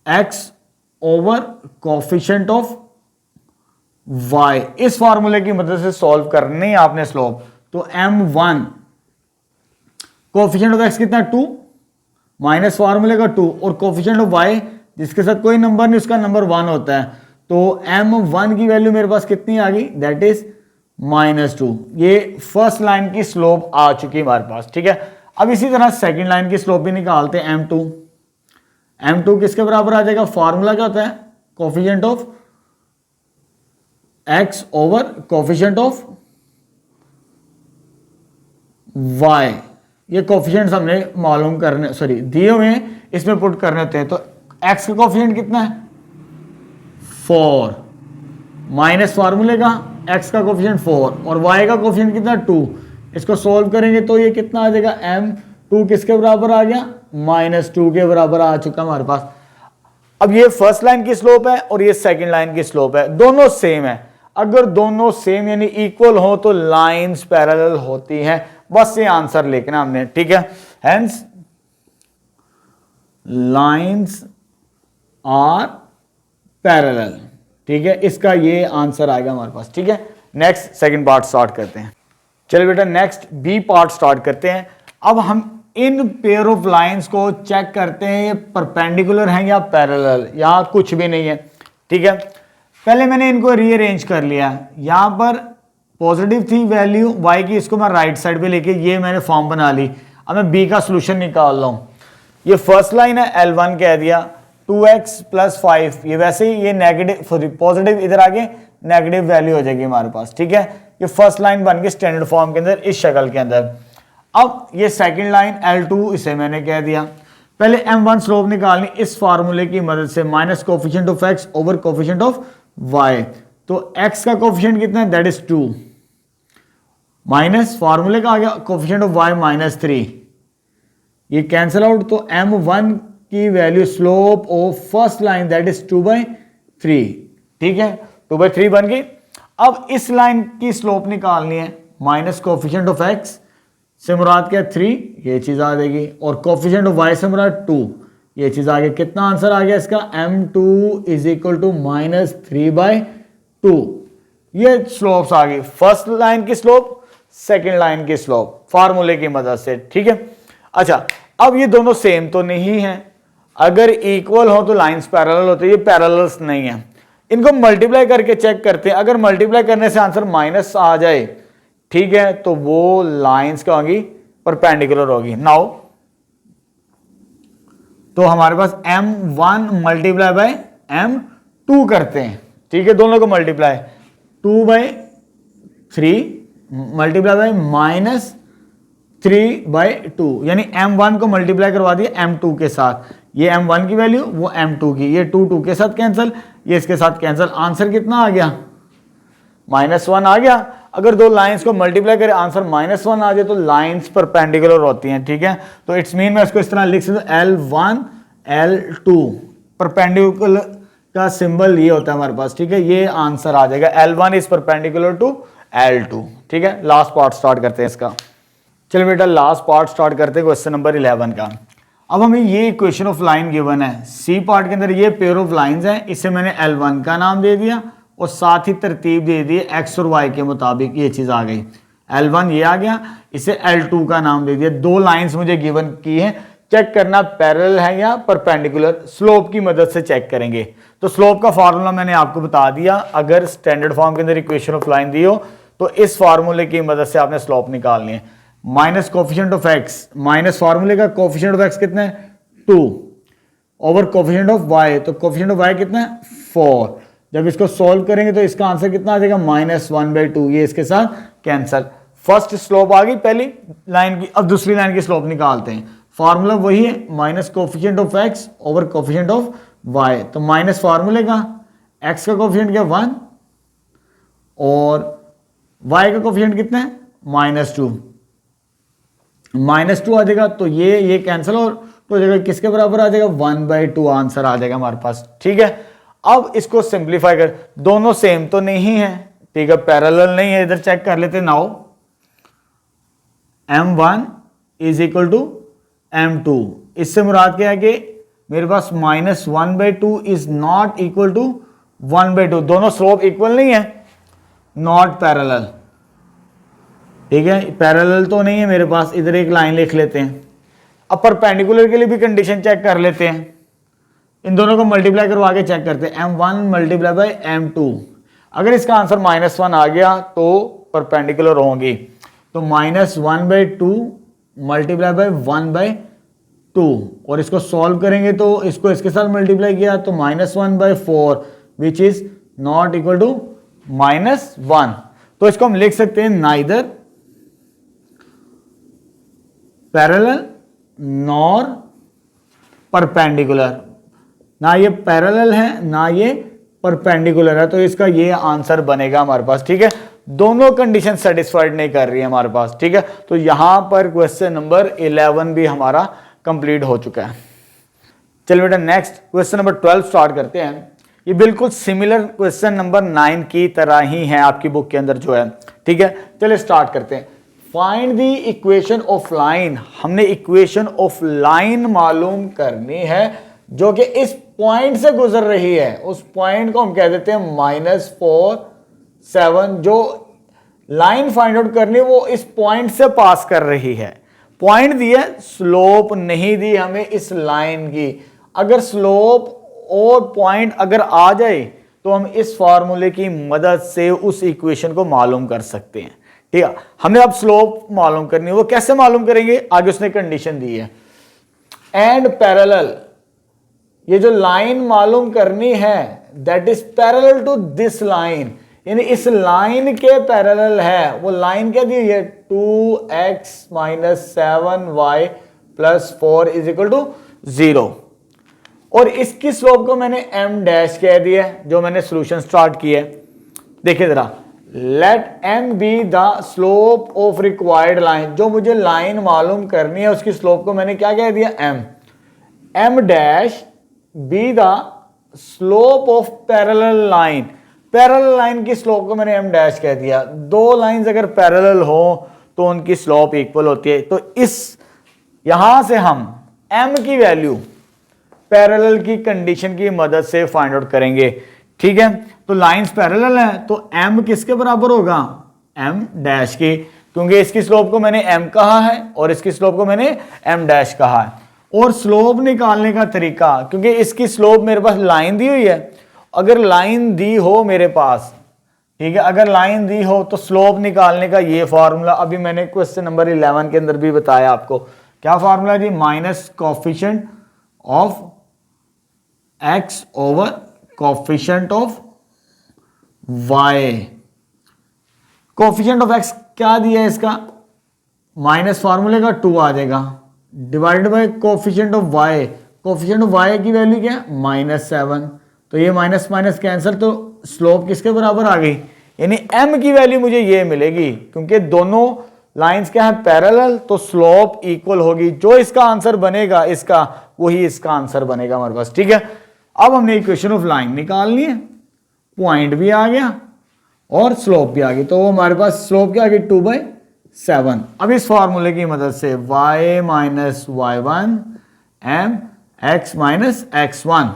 x over coefficient of y। इस फॉर्मूले की मदद से सॉल्व करनी है आपने स्लोप। तो m1 कोफिशिएंट ऑफ x कितना 2 माइनस फार्मूले का 2 और कोफिशिएंट ऑफ y जिसके साथ कोई नंबर नहीं उसका नंबर 1 होता है। तो m1 की वैल्यू मेरे पास कितनी आ गई, दैट इज -2। ये फर्स्ट लाइन की स्लोप आ चुकी है हमारे पास। ठीक है, अब इसी तरह सेकंड लाइन की स्लोप भी निकालते हैं। m2 किसके बराबर आ जाएगा, फार्मूला क्या होता है, coefficient of x over coefficient of y। ये कोफिशिएंट्स हमने मालूम करने, सॉरी दिए हुए हैं, इसमें पुट करने होते हैं। तो x का कोफिशिएंट कितना है 4 माइनस फार्मूले का x का कोफिशिएंट 4 और y का कोफिशिएंट कितना 2। इसको सॉल्व करेंगे तो ये कितना आ जाएगा, m2 किसके बराबर आ गया, -2 के बराबर आ चुका हमारे पास। अब ये फर्स्ट लाइन की स्लोप है और ये सेकंड लाइन की स्लोप है, दोनों सेम है। अगर दोनों सेम यानी इक्वल हो तो लाइंस पैरेलल होती हैं, बस ये आंसर लिखना हमने। ठीक है, हेंस लाइंस आर पैरेलल। ठीक है, इसका ये आंसर आएगा हमारे पास। ठीक है, नेक्स्ट सेकंड पार्ट स्टार्ट करते हैं। चलिए बेटा नेक्स्ट बी पार्ट स्टार्ट करते हैं। अब हम इन पेयर ऑफ लाइंस को चेक करते हैं ये परपेंडिकुलर हैं या पैरेलल, या कुछ भी नहीं है। ठीक है, पहले मैंने इनको रीअरेंज कर लिया। यहां पर पॉजिटिव थी वैल्यू y की, इसको मैं राइट साइड पे लेके ये मैंने फॉर्म बना ली। अब मैं b का सोल्यूशन निकाल रहा हूं। ये फर्स्ट लाइन है, L1 कह दिया, 2x प्लस 5, ये वैसे ही ये नेगेटिव पॉजिटिव इधर आगे नेगेटिव वैल्यू हो जाएगी हमारे पास। ठीक है, ये फर्स्ट लाइन बन गई स्टैंडर्ड फॉर्म के अंदर इस शक्ल के अंदर। अब ये सेकंड लाइन L2, इसे मैंने कह दिया। पहले m1 स्लोप निकालनी इस फार्मूले की मदद से, minus coefficient of x over coefficient of y। तो x का कोफिशिएंट कितना है, दैट इज 2 माइनस फार्मूले का आ गया कोफिशिएंट ऑफ y -3, ये कैंसिल आउट। तो m1 की value slope of first line that is 2/3। ठीक है, 2/3 बन गई। अब इस लाइन की स्लोप निकालनी है, माइनस कोफिशिएंट ऑफ x से मुराद क्या 3, ये चीज आ जाएगी, और कोफिशिएंट ऑफ y से मुराद 2, ये चीज आ गई। कितना आंसर आ गया इसका, m2 इज इक्वल टू -3/2। ये स्लोप्स आ गई, फर्स्ट लाइन की स्लोप, सेकंड लाइन की स्लोप फार्मूले की मदद से। ठीक है, अच्छा अब ये दोनों सेम तो नहीं है, अगर इक्वल हो तो लाइंस पैरेलल होते हैं, ये पैरेलल्स नहीं है। इनको मल्टीप्लाई करके चेक करते हैं, अगर मल्टीप्लाई करने से आंसर माइनस आ जाए, ठीक है, तो वो लाइंस क्या होगी, परपेंडिकुलर होगी। नाउ तो हमारे पास m1 मल्टीप्लाई बाय m2 करते हैं। ठीक है, दोनों को मल्टीप्लाई 2/3 मल्टीप्लाई बाय -3/2, यानी m1 को मल्टीप्लाई करवा दिया m2 के साथ। ये m1 की वैल्यू, वो m2 की, ये 2 के साथ कैंसिल, ये इसके साथ कैंसिल। आंसर कितना आ गया, -1 आ गया। अगर दो लाइंस को मल्टीप्लाई करें आंसर -1 आ जाए तो लाइंस परपेंडिकुलर होती हैं। ठीक है, तो इट्स मीन मैं इसको इस तरह लिख सकता हूं, L1 L2 परपेंडिकुलर का सिंबल ये होता है हमारे पास। ठीक है, ये आंसर आ जाएगा, L1 is perpendicular to L2। ठीक है, लास्ट पार्ट स्टार्ट करते हैं इसका। चलिए बेटा लास्ट पार्ट स्टार्ट करते हैं क्वेश्चन नंबर 11 का। अब हमें ये इक्वेशन ऑफ लाइन गिवन है, सी पार्ट के अंदर ये पेयर ऑफ लाइंस हैं, इसे मैंने L1 का नाम दे दिया और साथ ही तरतीब दे दी x और y के मुताबिक, ये चीज आ गई। L1 ये आ गया, इसे L2 का नाम दे दिया। दो लाइंस मुझे गिवन की है, चेक करना पैरेलल है या परपेंडिकुलर, स्लोप की मदद से चेक करेंगे। तो स्लोप का फार्मूला मैंने आपको बता दिया, अगर स्टैंडर्ड फॉर्म के अंदर इक्वेशन ऑफ लाइन दी हो तो इस फार्मूले की मदद से आपने स्लोप निकालनी है। Minus coefficient of x, minus फार्मूले का कोफिशिएंट ऑफ एक्स कितना है 2 ओवर कोफिशिएंट ऑफ वाई, तो कोफिशिएंट ऑफ वाई कितना है 4। जब इसको सॉल्व करेंगे तो इसका आंसर कितना आ जाएगा -1/2, ये इसके साथ कैंसल। फर्स्ट स्लोप आ गई पहली लाइन की, अब दूसरी लाइन की स्लोप निकालते हैं। फार्मूला वही है, minus coefficient of x over coefficient of y, तो माइनस फार्मूले का एक्स का कोफिशिएंट क्या 1 और वाई का कोफिशिएंट कितना है -2, -2 आ जाएगा, तो ये कैंसिल और तो जगह किसके बराबर आ जाएगा 1/2 आंसर आ जाएगा हमारे पास। ठीक है, अब इसको सिंप्लीफाई कर, दोनों सेम तो नहीं है, ठीक है, पैरेलल नहीं है, इधर चेक कर लेते। Now m1 is equal to m2, इससे मुराद क्या है कि मेरे पास -1/2 इज नॉट इक्वल टू 1/2, दोनों स्लोप इक्वल नहीं है, नॉट पैरेलल। ठीक है, पैरेलल तो नहीं है मेरे पास, इधर एक लाइन लिख लेते हैं। अब परपेंडिकुलर के लिए भी कंडीशन चेक कर लेते हैं, इन दोनों को मल्टीप्लाई करवा के चेक करते हैं। m1 मल्टीप्लाई बाई m2, अगर इसका आंसर -1 आ गया तो परपेंडिकुलर होंगी, तो -1/2 मल्टीप्लाई बाई 1/2, और इसको सॉल्व करेंगे तो इसको इसके साथ मल्टीप्लाई किया तो -1/4 which is not equal to -1। तो इसको हम लिख सकते हैं नाइदर पैरेलल नॉर परपेंडिकुलर, ना ये पैरेलल है ना ये परपेंडिकुलर है, तो इसका ये आंसर बनेगा हमारे पास। ठीक है, दोनों कंडीशन सेटिस्फाइड नहीं कर रही है हमारे पास। ठीक है, तो यहां पर क्वेश्चन नंबर 11 भी हमारा कंप्लीट हो चुका है। चलिए बेटा नेक्स्ट क्वेश्चन नंबर 12 स्टार्ट करते हैं। ये बिल्कुल सिमिलर क्वेश्चन नंबर 9 की तरह ही है आपकी बुक के अंदर जो है। ठीक है, चलिए स्टार्ट करते हैं। Find the equation of line, हमने इक्वेशन ऑफ लाइन मालूम करनी है जो कि इस पॉइंट से गुजर रही है, उस पॉइंट को हम कह देते हैं -4 7। जो लाइन फाइंड आउट करनी वो इस पॉइंट से पास कर रही है, पॉइंट दिया, स्लोप नहीं दी हमें इस लाइन की। अगर स्लोप और पॉइंट अगर आ जाए तो हम इस फॉर्मूले की मदद से उस इक्वेशन को मालूम कर सकते हैं। ठीक है, हमने अब स्लोप मालूम करनी है, वो कैसे मालूम करेंगे, आगे उसने कंडीशन दी है एंड पैरेलल, ये जो लाइन मालूम करनी है that is parallel to this line, यानी इस लाइन के पैरेलल है। वो लाइन क्या दी है 2x - 7y + 4 is equal to 0, और इसकी स्लोप को मैंने m डैश कह दिया जो मैंने सॉल्यूशन स्टार्ट किया है। देखिए जरा, let m be the slope of required line, जो मुझे लाइन मालूम करनी है उसकी स्लोप को मैंने क्या कह दिया m dash be the slope of parallel line, parallel line की स्लोप को मैंने m डैश कह दिया। दो लाइंस अगर पैरेलल हो तो उनकी स्लोप इक्वल होती है, तो इस यहां से हम m की वैल्यू पैरेलल की कंडीशन की मदद से फाइंड आउट करेंगे। ठीक है, तो लाइंस पैरेलल है तो m किसके बराबर होगा m डैश के, क्योंकि इसकी स्लोप को मैंने m कहा है और इसकी स्लोप को मैंने m डैश कहा है। और स्लोप निकालने का तरीका, क्योंकि इसकी स्लोप मेरे पास लाइन दी हुई है, अगर लाइन दी हो मेरे पास, ठीक है, अगर लाइन दी हो तो स्लोप निकालने का ये फॉर्मूला अभी मैंने क्वेश्चन नंबर 11 के अंदर भी बताया आपको। क्या फॉर्मूला जी, minus coefficient of x over coefficient of y। Coefficient of x क्या दिया है इसका, माइनस फार्मूले का 2 आ जाएगा, divided by coefficient of y। Coefficient of y की वैल्यू क्या है -7, तो ये माइनस माइनस कैंसिल, तो स्लोप किसके बराबर आ गई, यानी m की वैल्यू मुझे ये मिलेगी, क्योंकि दोनों लाइंस क्या है पैरेलल, तो स्लोप इक्वल होगी। जो इसका आंसर बनेगा इसका, वही इसका आंसर बनेगा हमारे पास। ठीक है, अब हमने इक्वेशन ऑफ लाइन निकालनी है, पॉइंट भी आ गया और स्लोप भी आ गई, तो हमारे पास स्लोप क्या आ गई 2/7। अब इस फॉर्मूले की मदद से y - y1 m x - x1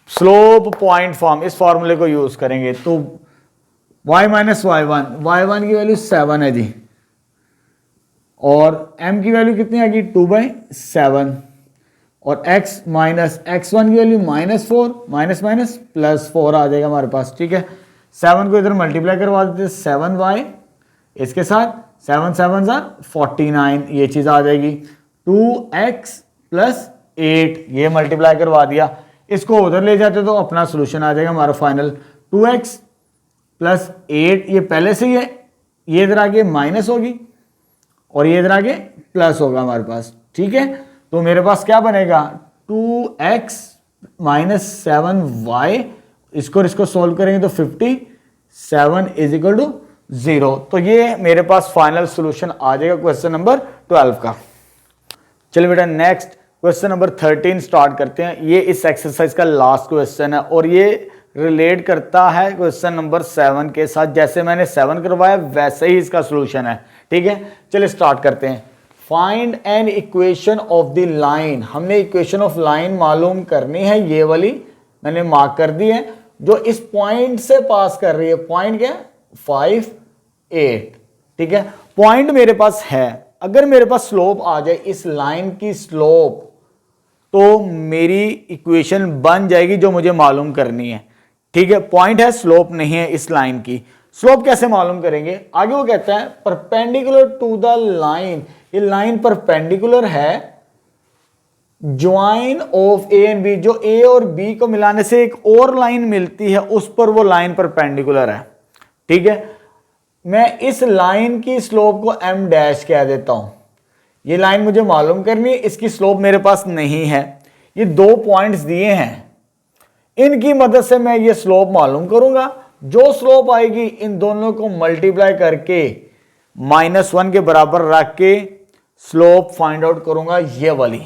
slope point form, इस फॉर्मूले को यूज करेंगे। तो y माइनस y1 की वैल्यू 7 है जी, और m की वैल्यू कितनी आ गई 2/7, और x माइनस x1 की वैल्यू -4, माइनस माइनस +4 आ जाएगा हमारे पास। ठीक है, 7 को इधर मल्टीप्लाई करवा देते, 7y इसके साथ 7 7 49, ये चीज़ आ जाएगी। 2x + 8 ये मल्टीप्लाई करवा दिया, इसको उधर ले जाते तो अपना सोल्यूशन आ जाएगा हमारा फाइनल। 2x + 8 ये पहले से ही है, ये इधर आगे माइनस होगी और ये इधर आगे प्लस होगा हमारे पास। ठीक है, तो मेरे पास क्या बनेगा 2x - 7y, इसको सोल्व करेंगे तो 57 = 0। तो ये मेरे पास फाइनल सोल्यूशन आ जाएगा क्वेश्चन नंबर 12 का। चलिए बेटा नेक्स्ट क्वेश्चन नंबर 13 स्टार्ट करते हैं। ये इस एक्सरसाइज का लास्ट क्वेश्चन है और ये रिलेट करता है क्वेश्चन नंबर 7 के साथ। जैसे मैंने 7 करवाया वैसे ही इसका सोल्यूशन है। ठीक है, चलिए स्टार्ट करते हैं। Find an equation of the line, हमने इक्वेशन ऑफ लाइन मालूम करनी है, ये वाली मैंने मार्क कर दी है, जो इस पॉइंट से पास कर रही है। पॉइंट क्या है 5 8। ठीक है, पॉइंट मेरे पास है, अगर मेरे पास स्लोप आ जाए इस लाइन की स्लोप, तो मेरी इक्वेशन बन जाएगी जो मुझे मालूम करनी है। ठीक है, पॉइंट है, स्लोप नहीं है इस लाइन की। स्लोप कैसे मालूम करेंगे, आगे वो कहता है परपेंडिकुलर टू द लाइन, ये लाइन परपेंडिकुलर है join of A and B, जो ए और बी को मिलाने से एक और लाइन मिलती है, उस पर वो लाइन परपेंडिकुलर है। ठीक है, मैं इस लाइन की स्लोप को m डैश कह देता हूं। ये लाइन मुझे मालूम करनी है, इसकी स्लोप मेरे पास नहीं है। ये 2 पॉइंट्स दिए हैं, इनकी मदद से मैं ये स्लोप मालूम करूंगा। जो स्लोप आएगी इन दोनों को मल्टीप्लाई करके -1 के बराबर रख के स्लोप फाइंड आउट करूंगा, ये वाली।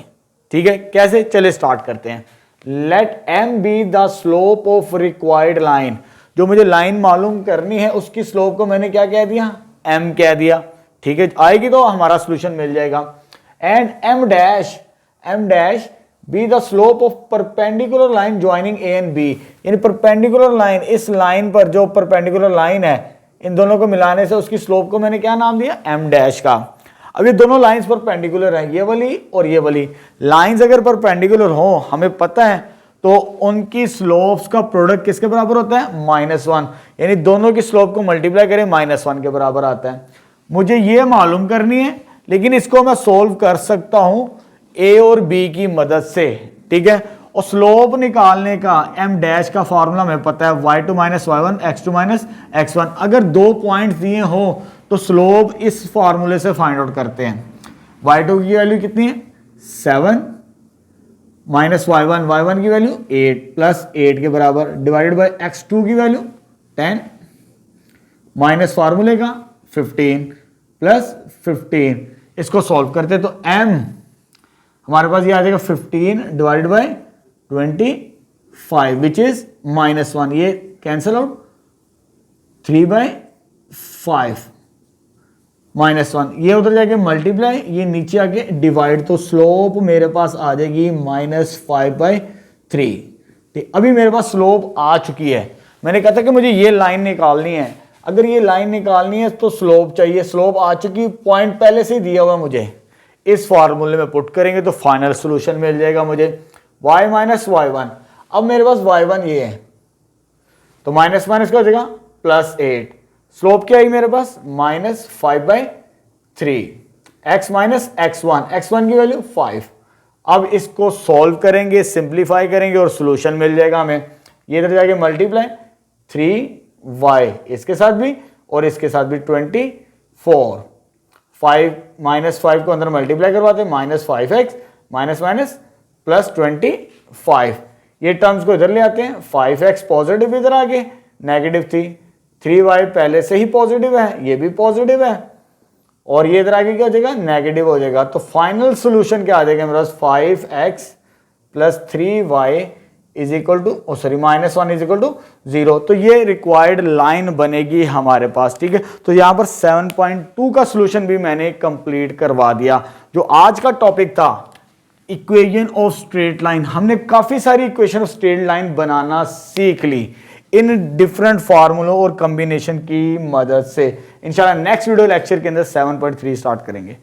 ठीक है, कैसे, चले स्टार्ट करते हैं। Let m be the slope of required line, जो मुझे लाइन मालूम करनी है उसकी स्लोप को मैंने क्या कह दिया m कह दिया। ठीक है, आएगी तो हमारा सोल्यूशन मिल जाएगा। And m dash be the slope of perpendicular line joining A and B, यानी परपेंडिकुलर लाइन, इस लाइन पर जो परपेंडिकुलर लाइन है इन दोनों को मिलाने से उसकी स्लोप को मैंने क्या नाम दिया m डैश का। अब ये दोनों लाइंस परपेंडिकुलर हैं, ये वाली और ये वाली लाइंस अगर परपेंडिकुलर हो, हमें पता है, तो उनकी स्लोप्स का प्रोडक्ट किसके बराबर होता है -1, यानी दोनों की स्लोप को मल्टीप्लाई करें -1 के बराबर आता है। मुझे ये मालूम करनी है, लेकिन इसको मैं सोल्व कर सकता हूं ए और बी की मदद से। ठीक है, और स्लोप निकालने का m डैश का फॉर्मूला हमें पता है y2 - y1 x2 - x1। अगर 2 पॉइंट्स दिए हो तो स्लोप इस फॉर्मूले से फाइंड आउट करते हैं। y2 की वैल्यू कितनी है 7 -y1 की वैल्यू 8 + 8 के बराबर डिवाइडेड बाय x2 की वैल्यू 10 माइनस फार्मूले का 15 + 15। इसको सॉल्व करते तो m हमारे पास ये आ जाएगा 15 डिवाइडेड बाय 25 विच इज -1। ये कैंसिल आउट 3/5 -1, ये उधर जाके मल्टीप्लाई, ये नीचे आके डिवाइड, तो स्लोप मेरे पास आ जाएगी -5/3। ठीक, अभी मेरे पास स्लोप आ चुकी है। मैंने कहा था कि मुझे ये लाइन निकालनी है, अगर ये लाइन निकालनी है तो स्लोप चाहिए। स्लोप आ चुकी, पॉइंट पहले से ही दिया हुआ मुझे, इस फॉर्मूले में पुट करेंगे तो फाइनल सोल्यूशन मिल जाएगा मुझे y - y1। अब मेरे पास y1 ये है, तो माइनस माइनस क्या हो जाएगा +8। स्लोप क्या आई मेरे पास -5/3। x - x1 की वैल्यू 5। अब इसको सॉल्व करेंगे, सिंप्लीफाई करेंगे और सोल्यूशन मिल जाएगा हमें। ये इधर जाके मल्टीप्लाई 3y इसके साथ भी और इसके साथ भी 24। 5 -5 को अंदर मल्टीप्लाई करवाते -5x माइनस +25। ये टर्म्स को इधर ले आते हैं, 5x पॉजिटिव इधर आगे नेगेटिव 3y पहले से ही पॉजिटिव है, ये भी पॉजिटिव है, और ये इधर आगे क्या हो जाएगा नेगेटिव हो जाएगा। तो फाइनल सोल्यूशन क्या आ जाएगा मेरे पास 5x + 3y -1 = 0। तो ये रिक्वायर्ड लाइन बनेगी हमारे पास। ठीक है, तो यहां पर 7.2 का सोल्यूशन भी मैंने कंप्लीट करवा दिया। जो आज का टॉपिक था इक्वेशन ऑफ स्ट्रेट लाइन, हमने काफी सारी इक्वेशन ऑफ स्ट्रेट लाइन बनाना सीख ली। इन डिफरेंट फार्मूलों और कॉम्बिनेशन की मदद से। इंशाल्लाह नेक्स्ट वीडियो लेक्चर के अंदर 7.3 स्टार्ट करेंगे।